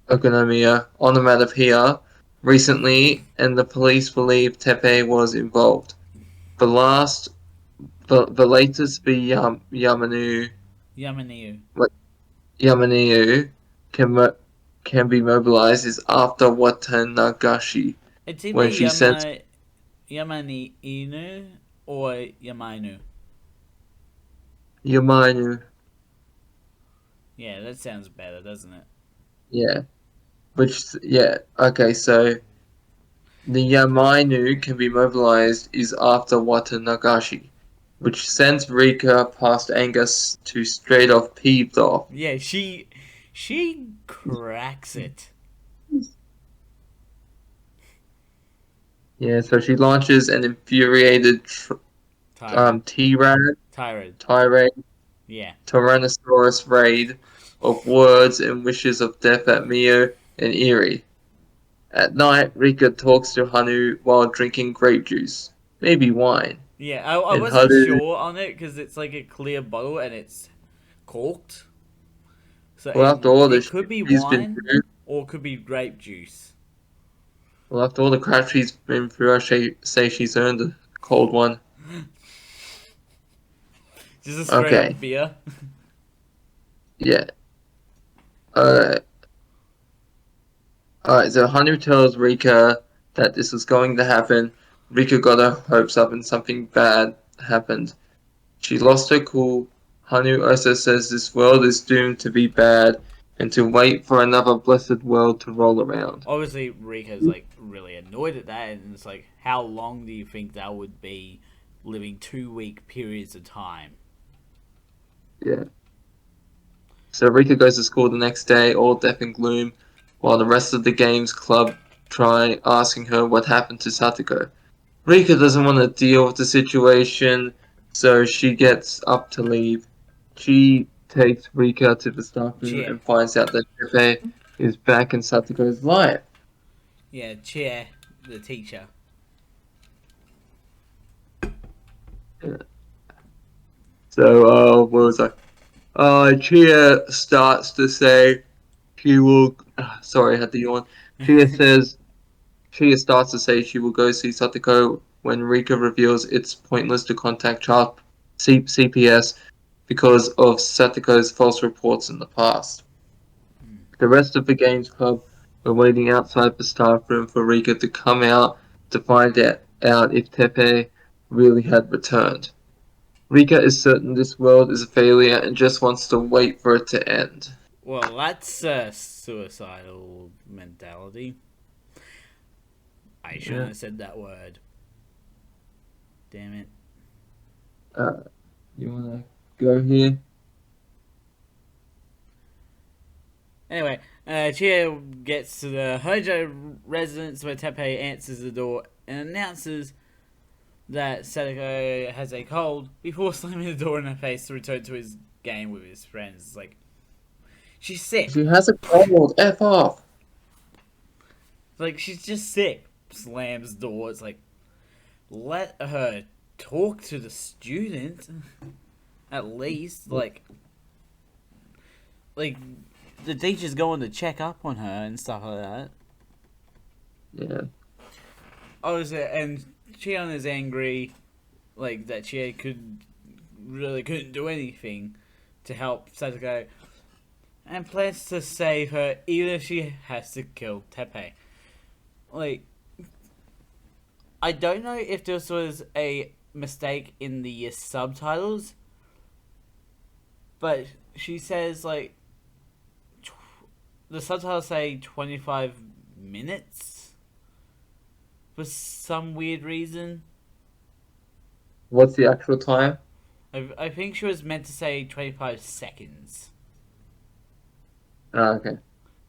[SPEAKER 2] Okonomiya onomatopoeia recently, and the police believe Teppei was involved. The last, the latest, the
[SPEAKER 1] Yamaniu.
[SPEAKER 2] Yamaniu can can be mobilized is after Watanagashi
[SPEAKER 1] It's either
[SPEAKER 2] when she sends
[SPEAKER 1] Yamani Inu or Yamainu.
[SPEAKER 2] Yamanu.
[SPEAKER 1] Yeah, that sounds better, doesn't it?
[SPEAKER 2] Yeah, okay. So the Yamainu can be mobilized is after Watanagashi, which sends Rika past Angus to straight off peeved off.
[SPEAKER 1] Yeah, she cracks it.
[SPEAKER 2] Yeah, so she launches an infuriated
[SPEAKER 1] Tyrant.
[SPEAKER 2] T-Rad,
[SPEAKER 1] Tyrant.
[SPEAKER 2] tirade,
[SPEAKER 1] Yeah.
[SPEAKER 2] Tyrannosaurus raid of words and wishes of death at Mio and Eri. At night, Rika talks to Hanu while drinking grape juice, maybe wine,
[SPEAKER 1] Yeah, I
[SPEAKER 2] and
[SPEAKER 1] wasn't
[SPEAKER 2] Hanu.
[SPEAKER 1] sure on it because it's like a clear bottle and it's corked. So
[SPEAKER 2] Well, after all the
[SPEAKER 1] it
[SPEAKER 2] shit
[SPEAKER 1] could be
[SPEAKER 2] she's been
[SPEAKER 1] wine
[SPEAKER 2] through,
[SPEAKER 1] or it could be grape juice.
[SPEAKER 2] well, after all the crap she's been through, say she's earned a cold one.
[SPEAKER 1] Just a straight
[SPEAKER 2] Okay,
[SPEAKER 1] up beer.
[SPEAKER 2] yeah. Uh, Alright, so Hanu tells Rika that this is going to happen. Rika got her hopes up and something bad happened. She lost her cool. Hanu also says this world is doomed to be bad and to wait for another blessed world to roll around.
[SPEAKER 1] Obviously, Rika's like really annoyed at that, and it's like, how long do you think that would be living 2 week periods of time?
[SPEAKER 2] Yeah. So Rika goes to school the next day, all death and gloom, while the rest of the games club try asking her what happened to Satoko. Rika doesn't want to deal with the situation, so she gets up to leave. She takes Rika to the staff room
[SPEAKER 1] Cheer.
[SPEAKER 2] and finds out that Pepe is back in Satoko's life.
[SPEAKER 1] Yeah, cheer the teacher.
[SPEAKER 2] So, what was I? Chia starts to say she will. Sorry, I had to yawn. Chia says Chia starts to say she will go see Satoko when Rika reveals it's pointless to contact CPS because of Satoko's false reports in the past. The rest of the Games Club were waiting outside the staff room for Rika to come out to find out if Tepe really had returned. Rika is certain this world is a failure and just wants to wait for it to end.
[SPEAKER 1] Well, that's a suicidal mentality. I shouldn't
[SPEAKER 2] Yeah.
[SPEAKER 1] have said that word. Damn it.
[SPEAKER 2] Uh, you wanna go here?
[SPEAKER 1] Anyway, Chio gets to the Hojo residence where Teppei answers the door and announces that Sadako has a cold before slamming the door in her face to return to his game with his friends. It's like, she's sick.
[SPEAKER 2] She has a cold. F off.
[SPEAKER 1] It's like, she's just sick. Slams the door. It's like, let her talk to the student. At least, like the teacher's going to check up on her and stuff like that.
[SPEAKER 2] Yeah.
[SPEAKER 1] Obviously, and Chion is angry, like that she couldn't do anything to help Satoko, and plans to save her even if she has to kill Teppei. Like, I don't know if this was a mistake in the subtitles, but she says like the subtitles say 25 minutes for some weird reason.
[SPEAKER 2] What's the actual time?
[SPEAKER 1] I think she was meant to say 25 seconds.
[SPEAKER 2] Oh, okay.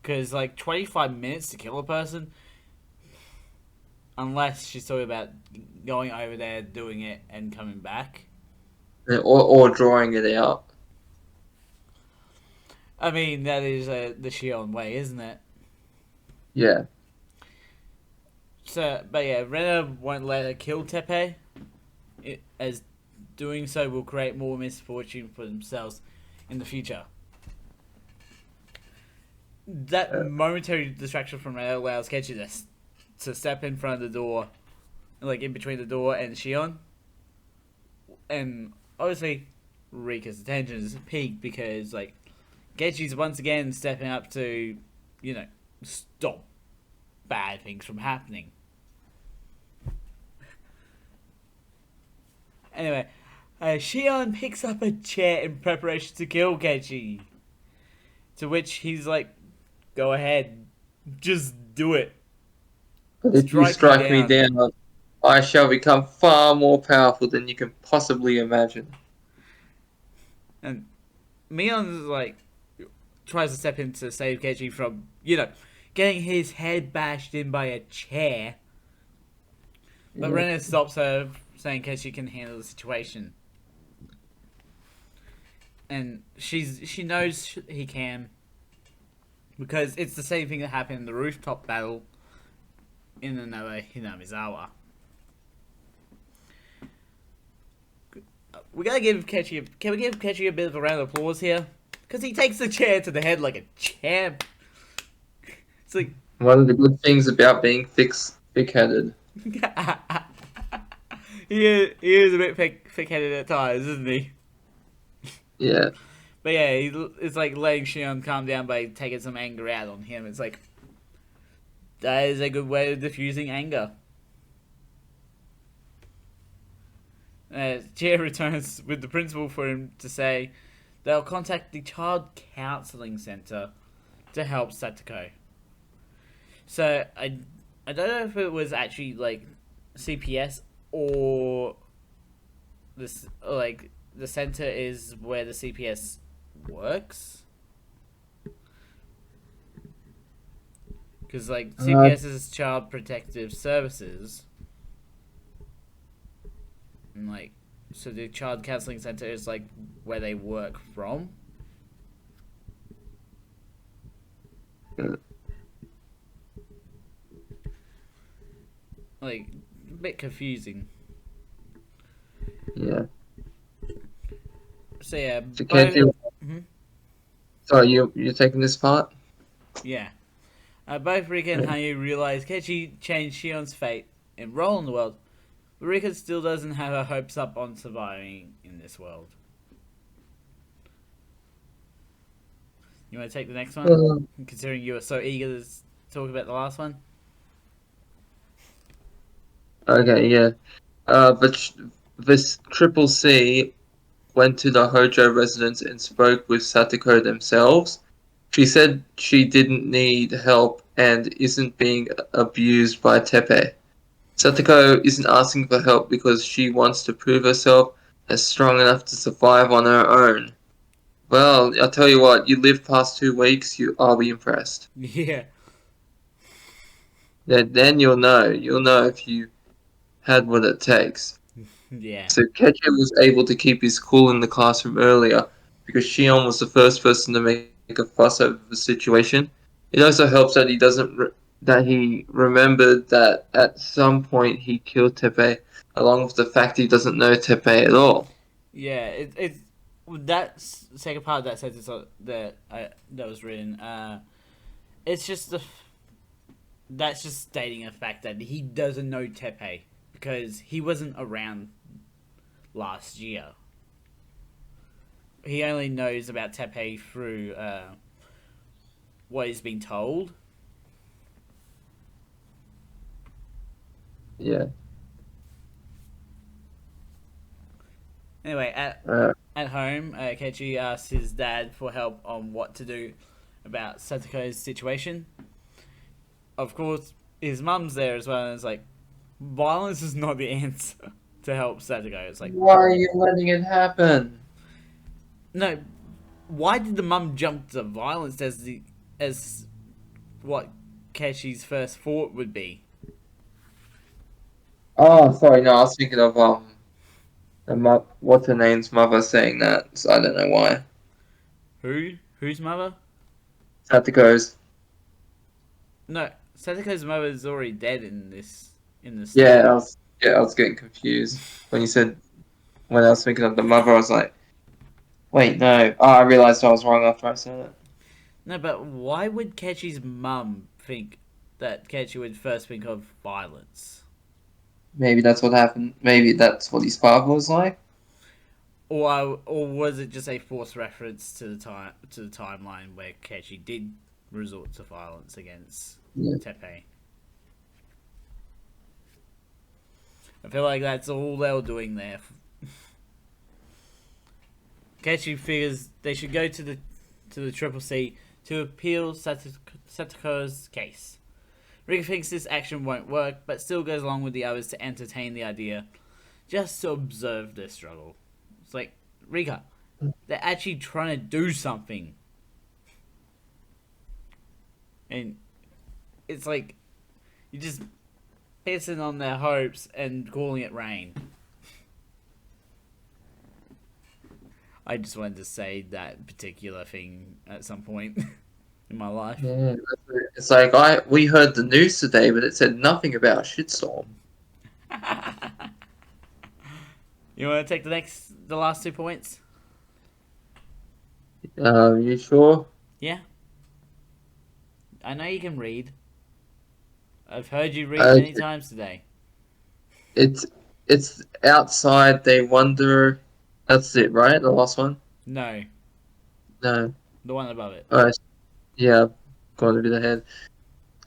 [SPEAKER 1] Because, like, 25 minutes to kill a person, unless she's talking about going over there, doing it, and coming back.
[SPEAKER 2] Yeah, or drawing it out.
[SPEAKER 1] I mean, that is the Shion way, isn't it?
[SPEAKER 2] Yeah.
[SPEAKER 1] So, but yeah, Rena won't let her kill Teppei, as doing so will create more misfortune for themselves in the future. That momentary distraction from Rena allows Kechi to step in front of the door, like in between the door and Shion. And obviously, Rika's attention is peaked because, like, Gechi's once again stepping up to, stop bad things from happening. Anyway, Shion picks up a chair in preparation to kill Gechi. To which he's like, go ahead, just do it.
[SPEAKER 2] But if you strike me down, I shall become far more powerful than you can possibly imagine.
[SPEAKER 1] And Mion's like, tries to step in to save Gechi from, getting his head bashed in by a chair. But
[SPEAKER 2] Yeah.
[SPEAKER 1] Rena stops her, saying Kechi can handle the situation. And she knows he can. Because it's the same thing that happened in the rooftop battle in another Hinamizawa. We gotta give Kechi. Can we give Kechi a bit of a round of applause here? Because he takes the chair to the head like a champ. It's like.
[SPEAKER 2] One of the good things about being thick-headed.
[SPEAKER 1] he is a bit thick-headed at times, isn't he?
[SPEAKER 2] Yeah.
[SPEAKER 1] But yeah, it's like letting Shion calm down by taking some anger out on him. It's like, that is a good way of diffusing anger. Chair returns with the principal for him to say they'll contact the child counseling center to help Satoko. So I don't know if it was actually like CPS or this, like, the center is where the CPS works. Because, like, CPS is Child Protective Services. And, like, so the Child Counseling Center is, like, where they work from. Like, a bit confusing.
[SPEAKER 2] Yeah.
[SPEAKER 1] So, yeah.
[SPEAKER 2] So Sorry, you're taking this part?
[SPEAKER 1] Yeah. Both Rika and Hanyu realize Kechi changed Shion's fate and role in the world, but Rika still doesn't have her hopes up on surviving in this world. You want to take the next one? Considering you were so eager to talk about the last one?
[SPEAKER 2] Okay, yeah. But this triple C went to the Hojo residence and spoke with Satoko themselves. She said she didn't need help and isn't being abused by Tepe. Satoko isn't asking for help because she wants to prove herself as strong enough to survive on her own. Well, I'll tell you what, you live past 2 weeks, I'll be impressed.
[SPEAKER 1] Yeah.
[SPEAKER 2] Then you'll know. You'll know if you had what it takes.
[SPEAKER 1] Yeah.
[SPEAKER 2] So Ketchup was able to keep his cool in the classroom earlier because Shion was the first person to make a fuss over the situation. It also helps that that he remembered that at some point he killed Tepe, along with the fact he doesn't know Tepe at all.
[SPEAKER 1] Yeah. It's that second part of that sentence that was written. It's just that's just stating a fact that he doesn't know Tepe because he wasn't around last year. He only knows about Tepe through what he's been told.
[SPEAKER 2] Yeah.
[SPEAKER 1] Anyway,
[SPEAKER 2] Uh,
[SPEAKER 1] at home, Keiichi asks his dad for help on what to do about Satoko's situation. Of course, his mum's there as well, and it's like, violence is not the answer to help Satoko. It's like,
[SPEAKER 2] why are you letting it happen?
[SPEAKER 1] no, why did the mum jump to violence as what Keiichi's first thought would be?
[SPEAKER 2] Oh, sorry. No, I was thinking of what's her name's mother saying that. So I don't know why.
[SPEAKER 1] Who? Whose mother?
[SPEAKER 2] Satoko's.
[SPEAKER 1] No, Satoko's mother is already dead in this
[SPEAKER 2] Yeah,
[SPEAKER 1] story.
[SPEAKER 2] I was getting confused when you said when I was thinking of the mother. I was like, wait, no. Oh, I realized I was wrong after I said it.
[SPEAKER 1] No, but why would Keiichi's mum think that Keiichi would first think of violence?
[SPEAKER 2] Maybe that's what happened. Maybe that's what his father was like.
[SPEAKER 1] Or was it just a forced reference to the timeline where Keiichi did resort to violence against
[SPEAKER 2] Yeah.
[SPEAKER 1] Teppei? I feel like that's all they were doing there. Keiichi figures they should go to the Triple C to appeal Satoko's case. Rika thinks this action won't work, but still goes along with the others to entertain the idea, just to observe their struggle. It's like, Rika, they're actually trying to do something. And it's like, you're just pissing on their hopes and calling it rain. I just wanted to say that particular thing at some point in my life.
[SPEAKER 2] Yeah, it's like we heard the news today, but it said nothing about a shitstorm.
[SPEAKER 1] You want to take the last 2 points?
[SPEAKER 2] You sure?
[SPEAKER 1] Yeah, I know you can read. I've heard you read
[SPEAKER 2] Uh,
[SPEAKER 1] many times today.
[SPEAKER 2] it's it's outside. They wonder. That's it, right? The last one.
[SPEAKER 1] No,
[SPEAKER 2] No.
[SPEAKER 1] the one above it.
[SPEAKER 2] Alright. Yeah, going to be the head.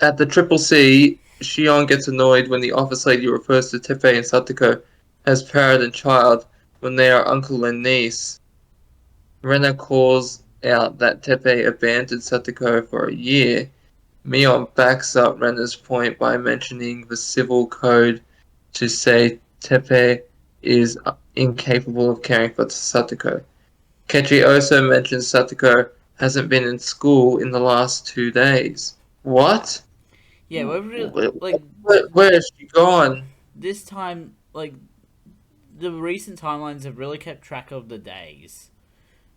[SPEAKER 2] At the Triple C, Shion gets annoyed when the office lady refers to Teppei and Satoko as parent and child when they are uncle and niece. Rena calls out that Teppei abandoned Satoko for a year. Mion backs up Rena's point by mentioning the civil code to say Teppei is incapable of caring for Satoko. Ketri also mentions Satoko hasn't been in school in the last 2 days. What?
[SPEAKER 1] Yeah, we're really,
[SPEAKER 2] Where,
[SPEAKER 1] like
[SPEAKER 2] where has she gone?
[SPEAKER 1] this time. Like the recent timelines have really kept track of the days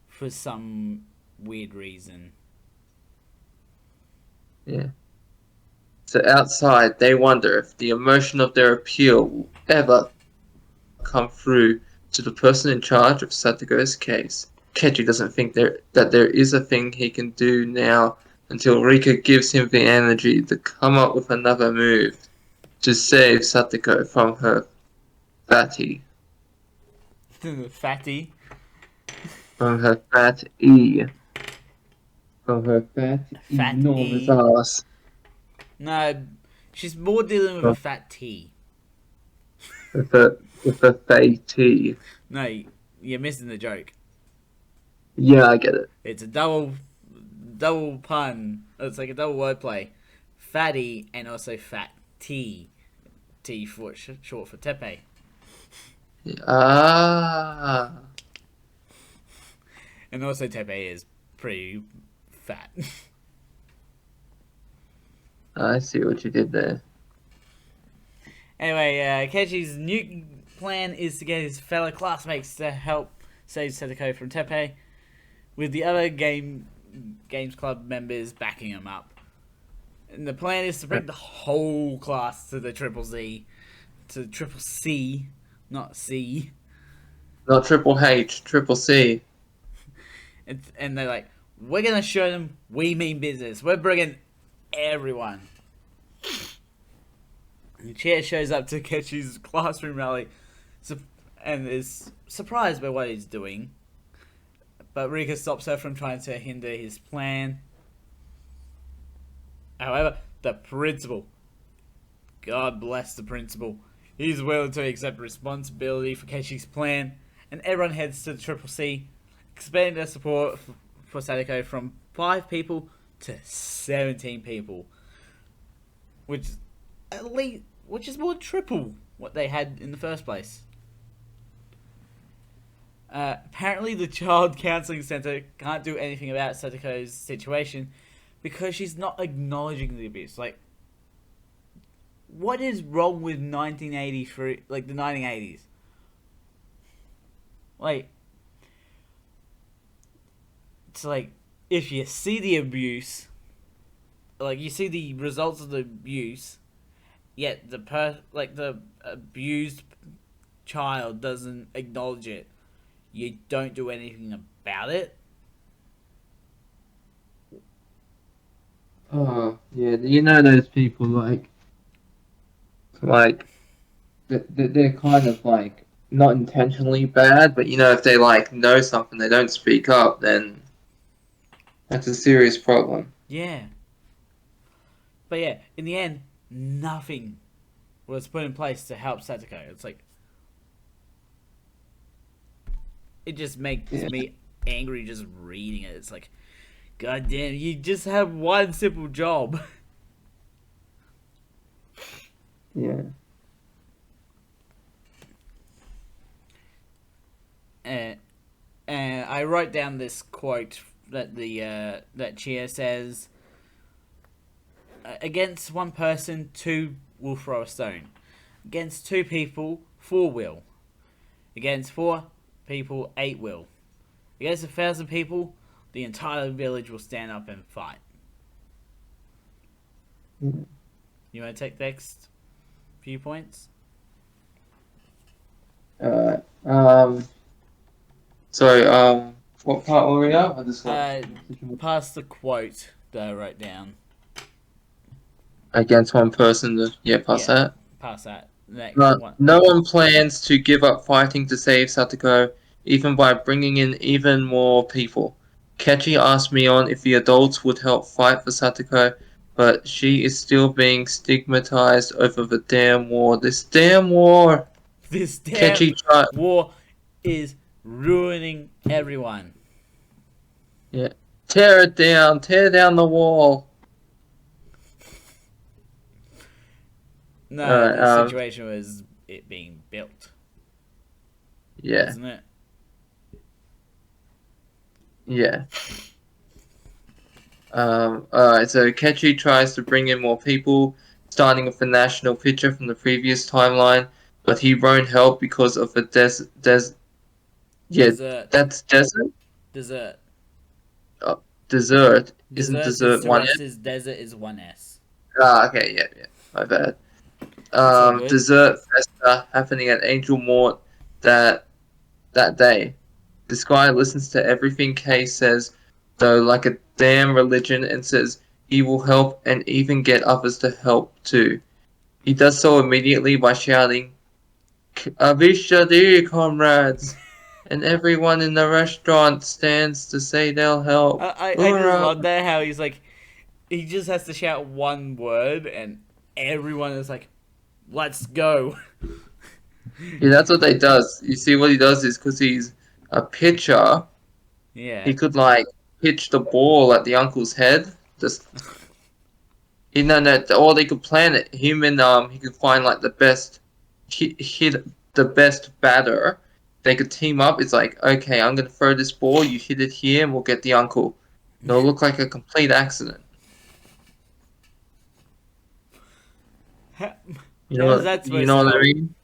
[SPEAKER 1] for some weird reason.
[SPEAKER 2] Yeah. So outside, they wonder if the emotion of their appeal will ever come through to the person in charge of Satogo's case. Ketri doesn't think that there is a thing he can do now until Rika gives him the energy to come up with another move to save Satoko from her fatty.
[SPEAKER 1] Fatty.
[SPEAKER 2] From her fat E. From her fat,
[SPEAKER 1] Fat
[SPEAKER 2] enormous
[SPEAKER 1] E.
[SPEAKER 2] ass.
[SPEAKER 1] No, she's more dealing with a
[SPEAKER 2] From,
[SPEAKER 1] fat T.
[SPEAKER 2] with her fat T.
[SPEAKER 1] No, You're missing the joke.
[SPEAKER 2] Yeah, I get it.
[SPEAKER 1] It's a double pun. It's like a double wordplay. Fatty and also fat T. T for short for Tepe.
[SPEAKER 2] Ah,
[SPEAKER 1] And also Tepe is pretty fat.
[SPEAKER 2] I see what you did there.
[SPEAKER 1] Anyway, Kechi's new plan is to get his fellow classmates to help save Setoko from Tepe, with the other games club members backing him up. And the plan is to bring the whole class to the Triple C, not C.
[SPEAKER 2] Not Triple H, Triple C.
[SPEAKER 1] And they're like, we're gonna show them we mean business. We're bringing everyone. And Chair shows up to Kechi's classroom rally and is surprised by what he's doing. But Rika stops her from trying to hinder his plan. However, the principal, God bless the principal, he's willing to accept responsibility for Kechi's plan, and everyone heads to the Triple C, expanding their support for Sadako from 5 people to 17 people, which is more than triple what they had in the first place. Apparently, the Child Counseling Center can't do anything about Sadako's situation because she's not acknowledging the abuse. Like, what is wrong with 1983, like the 1980s? Like, it's like, if you see the abuse, like, you see the results of the abuse, yet the abused child doesn't acknowledge it, you don't do anything about it.
[SPEAKER 2] Oh, yeah, you know those people, they're kind of, like, not intentionally bad, but, you know, if they, like, know something, they don't speak up, then that's a serious problem.
[SPEAKER 1] Yeah. But yeah, in the end, nothing was put in place to help Satoko. It's like, it just makes me angry just reading it. It's like, God damn, you just have one simple job.
[SPEAKER 2] Yeah.
[SPEAKER 1] And I wrote down this quote that that Chia says: "Against one person, 2 will throw a stone. Against 2 people, 4 will. Against 4 people, 8 will. Against 1,000 people, the entire village will stand up and fight."
[SPEAKER 2] Yeah.
[SPEAKER 1] You want to take the next few points?
[SPEAKER 2] Alright. Sorry, what part were we at? I just got
[SPEAKER 1] Past the quote that I wrote down.
[SPEAKER 2] against one person, past that.
[SPEAKER 1] Past that. Next one.
[SPEAKER 2] No one plans to give up fighting to save Satoko, even by bringing in even more people. Kechi asked Mion if the adults would help fight for Satoko, but she is still being stigmatized over the damn war. This damn war!
[SPEAKER 1] This damn war is ruining everyone.
[SPEAKER 2] Yeah. Tear it down! Tear down the wall!
[SPEAKER 1] No, the situation was it being built.
[SPEAKER 2] Yeah.
[SPEAKER 1] Isn't it?
[SPEAKER 2] Yeah. Alright, so Kechi tries to bring in more people, starting with the national picture from the previous timeline, but he won't help because of the desert. That's desert?
[SPEAKER 1] Dessert.
[SPEAKER 2] Dessert. Isn't dessert one S?
[SPEAKER 1] Desert is 1S.
[SPEAKER 2] Ah, okay, yeah, my bad. Dessert festa happening at Angel Mort that day. This guy listens to everything Kay says, though, like a damn religion, and says he will help and even get others to help too. He does so immediately by shouting, "Avishadi, comrades!" and everyone in the restaurant stands to say they'll help.
[SPEAKER 1] I just love that how he's like, he just has to shout one word and everyone is like, let's go.
[SPEAKER 2] Yeah, that's what he does. You see what he does is because he's a pitcher,
[SPEAKER 1] Yeah.
[SPEAKER 2] he could like pitch the ball at the uncle's head. Just no, or they could plan it. Him and he could find like the best hit the best batter. They could team up. It's like, okay, I'm gonna throw this ball. You hit it here, and we'll get the uncle. It'll look like a complete accident.
[SPEAKER 1] How, how's that
[SPEAKER 2] You
[SPEAKER 1] supposed
[SPEAKER 2] know
[SPEAKER 1] to
[SPEAKER 2] what I
[SPEAKER 1] help?
[SPEAKER 2] mean?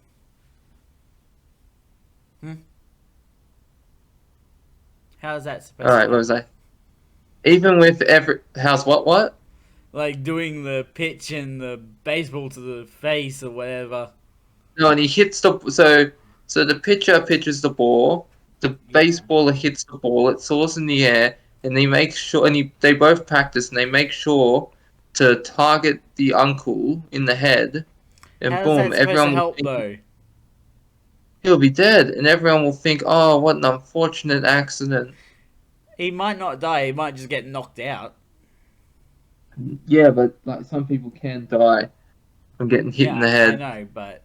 [SPEAKER 1] Hmm? How's that
[SPEAKER 2] All
[SPEAKER 1] supposed to
[SPEAKER 2] right, what
[SPEAKER 1] help?
[SPEAKER 2] was I? Even with every how's what?
[SPEAKER 1] Like doing the pitch and the baseball to the face or whatever.
[SPEAKER 2] No, and he hits so the pitcher pitches the ball, the
[SPEAKER 1] Yeah.
[SPEAKER 2] baseballer hits the ball, it soars in the air, and they both practice and they make sure to target the uncle in the head, and
[SPEAKER 1] How's
[SPEAKER 2] boom,
[SPEAKER 1] that supposed to
[SPEAKER 2] everyone will
[SPEAKER 1] help
[SPEAKER 2] think
[SPEAKER 1] though?
[SPEAKER 2] he'll be dead, and everyone will think, oh, what an unfortunate accident.
[SPEAKER 1] He might not die. He might just get knocked out.
[SPEAKER 2] Yeah, but like some people can die from getting hit in
[SPEAKER 1] Yeah,
[SPEAKER 2] the
[SPEAKER 1] I
[SPEAKER 2] head.
[SPEAKER 1] know, but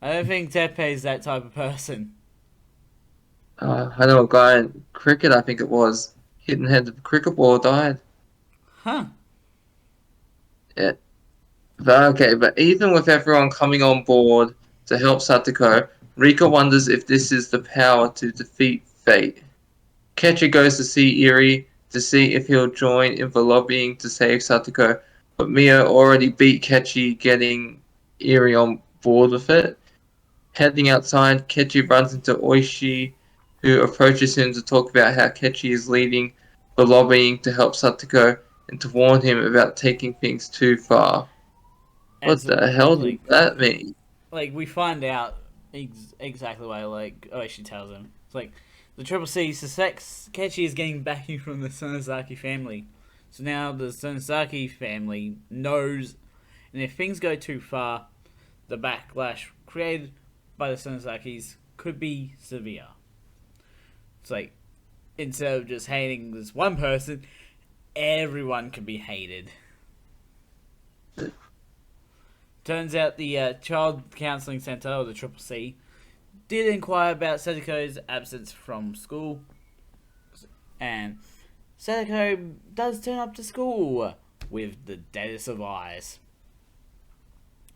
[SPEAKER 1] I don't think Tepe's that type of person.
[SPEAKER 2] I know a guy in cricket, I think it was, hit in the head with a cricket ball, died.
[SPEAKER 1] Huh.
[SPEAKER 2] Yeah. But even with everyone coming on board to help Satoko, Rika wonders if this is the power to defeat fate. Ketcher goes to see Eri to see if he'll join in the lobbying to save Satoko, but Mia already beat Ketchy, getting Eri on board with it. Heading outside, Ketchy runs into Oishi, who approaches him to talk about how Ketchy is leading the lobbying to help Satoko and to warn him about taking things too far. What
[SPEAKER 1] As
[SPEAKER 2] the hell does
[SPEAKER 1] like
[SPEAKER 2] that mean?
[SPEAKER 1] like we find out exactly why she tells him. It's like the Triple C suspects Kechi is getting backing from the Sonozaki family. So now the Sonozaki family knows, and if things go too far, the backlash created by the Sonozakis could be severe. It's like instead of just hating this one person, everyone can be hated. Turns out the Child Counseling Center, or the Triple C, did inquire about Sadako's absence from school, and Sadako does turn up to school with the deadest of eyes.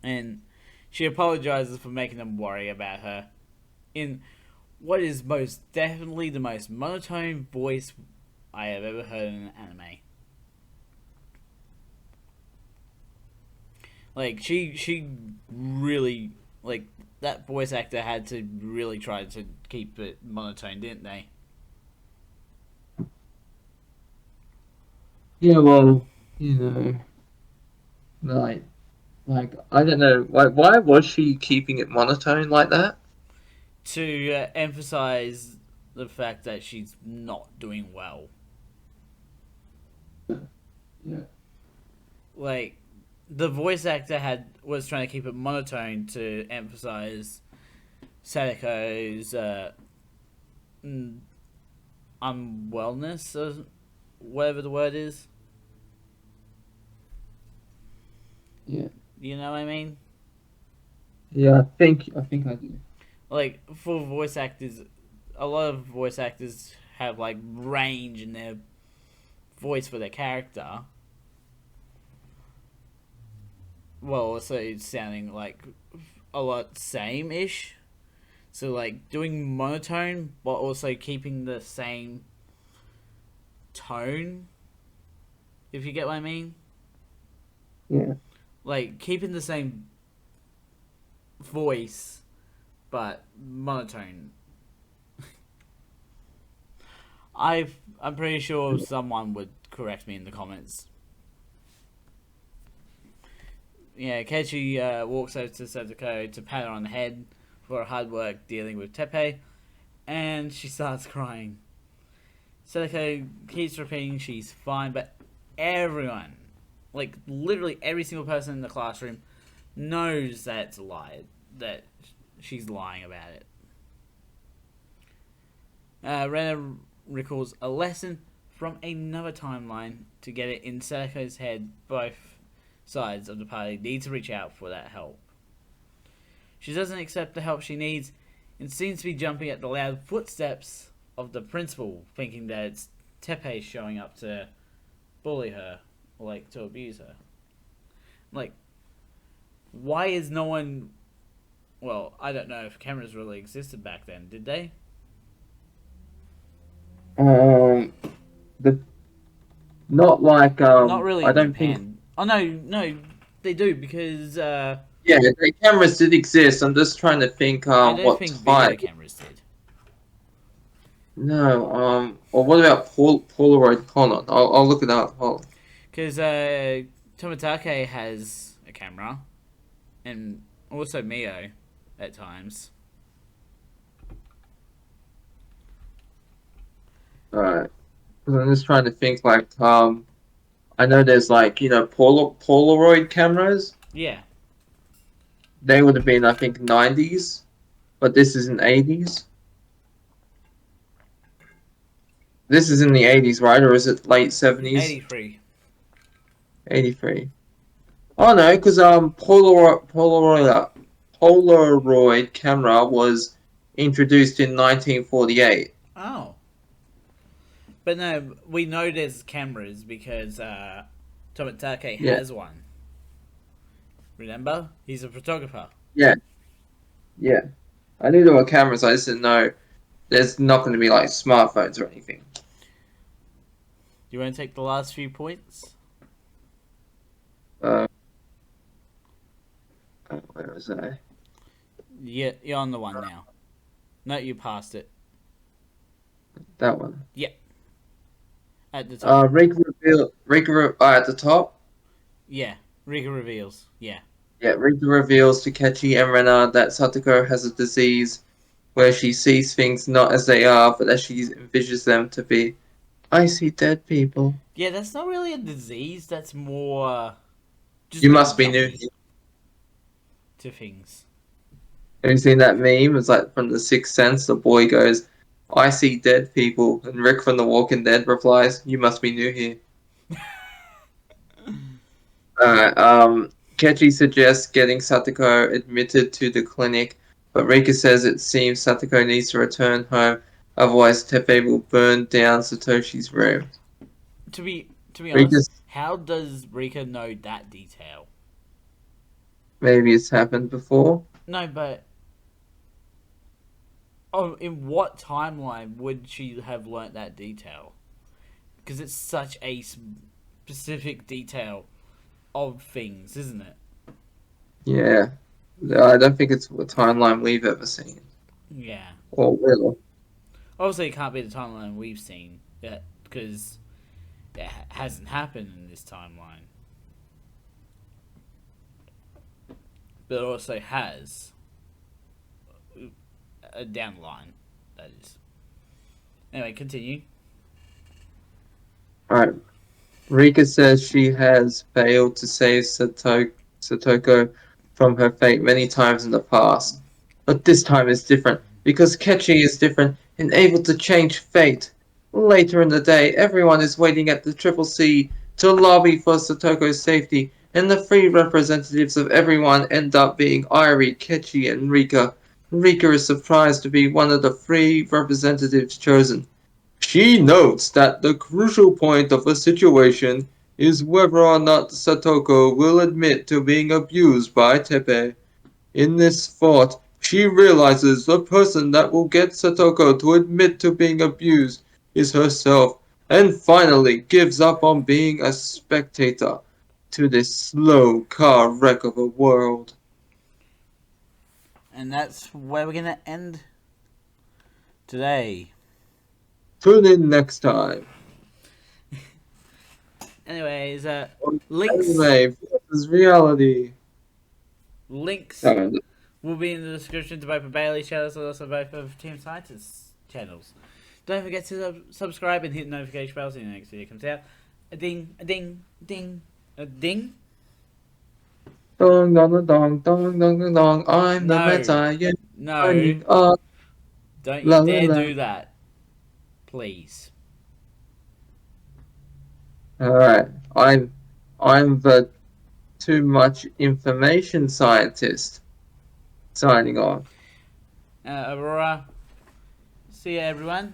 [SPEAKER 1] And she apologizes for making them worry about her in what is most definitely the most monotone voice I have ever heard in an anime. Like she really like that voice actor had to really try to keep it monotone, didn't they?
[SPEAKER 2] Yeah, well, you know, like, I don't know, why was she keeping it monotone like that?
[SPEAKER 1] To emphasize the fact that she's not doing well.
[SPEAKER 2] Yeah,
[SPEAKER 1] Like the voice actor was trying to keep it monotone to emphasize Sadako's unwellness or whatever the word is.
[SPEAKER 2] yeah,
[SPEAKER 1] You know what I mean?
[SPEAKER 2] yeah. I think I do.
[SPEAKER 1] Like for voice actors, a lot of voice actors have like range in their voice for their character. Well, also it's sounding like a lot same-ish. So like doing monotone, but also keeping the same tone. If you get what I mean,
[SPEAKER 2] Yeah,
[SPEAKER 1] like keeping the same voice, but monotone. I'm pretty sure someone would correct me in the comments. Yeah, Kechi walks over to Satoko to pat her on the head for her hard work dealing with Tepe, and she starts crying. Satoko keeps repeating she's fine, but everyone, like literally every single person in the classroom, knows that it's a lie, that she's lying about it. Rena recalls a lesson from another timeline to get it in Sadako's head. Both sides of the party need to reach out for that help. She doesn't accept the help she needs. and seems to be jumping at the loud footsteps of the principal, thinking that it's Tepe showing up to bully her or like to abuse her. Like, why is no one? Well, I don't know if cameras really existed back then. Did they?
[SPEAKER 2] Um, the not like
[SPEAKER 1] Not really
[SPEAKER 2] I
[SPEAKER 1] in
[SPEAKER 2] don't think.
[SPEAKER 1] Japan. Oh no, no, they do because
[SPEAKER 2] Yeah, the cameras did exist. I'm just trying to think
[SPEAKER 1] I don't
[SPEAKER 2] what
[SPEAKER 1] think video
[SPEAKER 2] type.
[SPEAKER 1] cameras did.
[SPEAKER 2] No, or what about Polaroid? Hold on, I'll look it up. Hold on.
[SPEAKER 1] Because Tomitake has a camera, and also Mio at times.
[SPEAKER 2] Alright, 'cause I'm just trying to think like I know there's like Polaroid cameras.
[SPEAKER 1] Yeah,
[SPEAKER 2] They would have been I think 90s, but this is in 80s. This is in the 80s, right? Or is it late 70s?
[SPEAKER 1] 83.
[SPEAKER 2] 83. Oh no, because Polaroid camera was introduced in 1948.
[SPEAKER 1] Oh, but no, we know there's cameras because Tomitake
[SPEAKER 2] Yeah,
[SPEAKER 1] has one. Remember, he's a photographer.
[SPEAKER 2] yeah, yeah. I knew there were cameras. I just didn't know there's not going to be like smartphones or anything.
[SPEAKER 1] You want to take the last few points?
[SPEAKER 2] Uh, where was I?
[SPEAKER 1] Yeah, you're on the one now. No, you passed it.
[SPEAKER 2] That one.
[SPEAKER 1] Yeah, at the top.
[SPEAKER 2] At the top.
[SPEAKER 1] Yeah, Rika reveals. Yeah.
[SPEAKER 2] Yeah, Rika reveals to Kechi and Rena that Satoko has a disease where she sees things not as they are, but as she envisions them to be. I see dead people.
[SPEAKER 1] Yeah, that's not really a disease. That's more
[SPEAKER 2] You
[SPEAKER 1] just being
[SPEAKER 2] must be new
[SPEAKER 1] jumpy
[SPEAKER 2] here.
[SPEAKER 1] to things.
[SPEAKER 2] Have you seen that meme? It's like from The Sixth Sense. The boy goes, I see dead people. And Rick from The Walking Dead replies, you must be new here. Kechi suggests getting Satoko admitted to the clinic, but Rika says it seems Satoko needs to return home, otherwise Tepe will burn down Satoshi's room.
[SPEAKER 1] To be honest,
[SPEAKER 2] Rika's
[SPEAKER 1] how does Rika know that detail?
[SPEAKER 2] maybe it's happened before.
[SPEAKER 1] No, but in what timeline would she have learnt that detail? Because it's such a specific detail of things, isn't it?
[SPEAKER 2] Yeah. I don't think it's a timeline we've ever seen.
[SPEAKER 1] Yeah.
[SPEAKER 2] Or will.
[SPEAKER 1] Obviously, it can't be the timeline we've seen yet because it hasn't happened in this timeline. But it also has down the line. That is. Anyway, continue.
[SPEAKER 2] Alright. Rika says she has failed to save Satoko from her fate many times in the past. But this time is different, because Kechi is different and able to change fate. Later in the day, everyone is waiting at the Triple C to lobby for Satoko's safety, and the three representatives of everyone end up being Irie, Kechi, and Rika. Rika is surprised to be one of the three representatives chosen. She notes that the crucial point of a situation is whether or not Satoko will admit to being abused by Tepe. In this thought, she realizes the person that will get Satoko to admit to being abused is herself, and finally gives up on being a spectator to this slow car wreck of a world.
[SPEAKER 1] And that's where we're gonna end today.
[SPEAKER 2] Tune in next time.
[SPEAKER 1] Anyways, links
[SPEAKER 2] Anime versus reality.
[SPEAKER 1] links
[SPEAKER 2] Uh,
[SPEAKER 1] will be in the description to both of Bailey's channels and also both of Team Scientist's channels. Don't forget to subscribe and hit the notification bell so the next video comes out. A ding, a ding, ding, a ding.
[SPEAKER 2] Dong dong dong dong dong dong. I'm the
[SPEAKER 1] No,
[SPEAKER 2] Messiah.
[SPEAKER 1] no,
[SPEAKER 2] Running up.
[SPEAKER 1] don't you
[SPEAKER 2] La la
[SPEAKER 1] dare
[SPEAKER 2] la.
[SPEAKER 1] do that, please.
[SPEAKER 2] All right. I'm the too much information scientist. Signing off.
[SPEAKER 1] Aurora. See ya, everyone.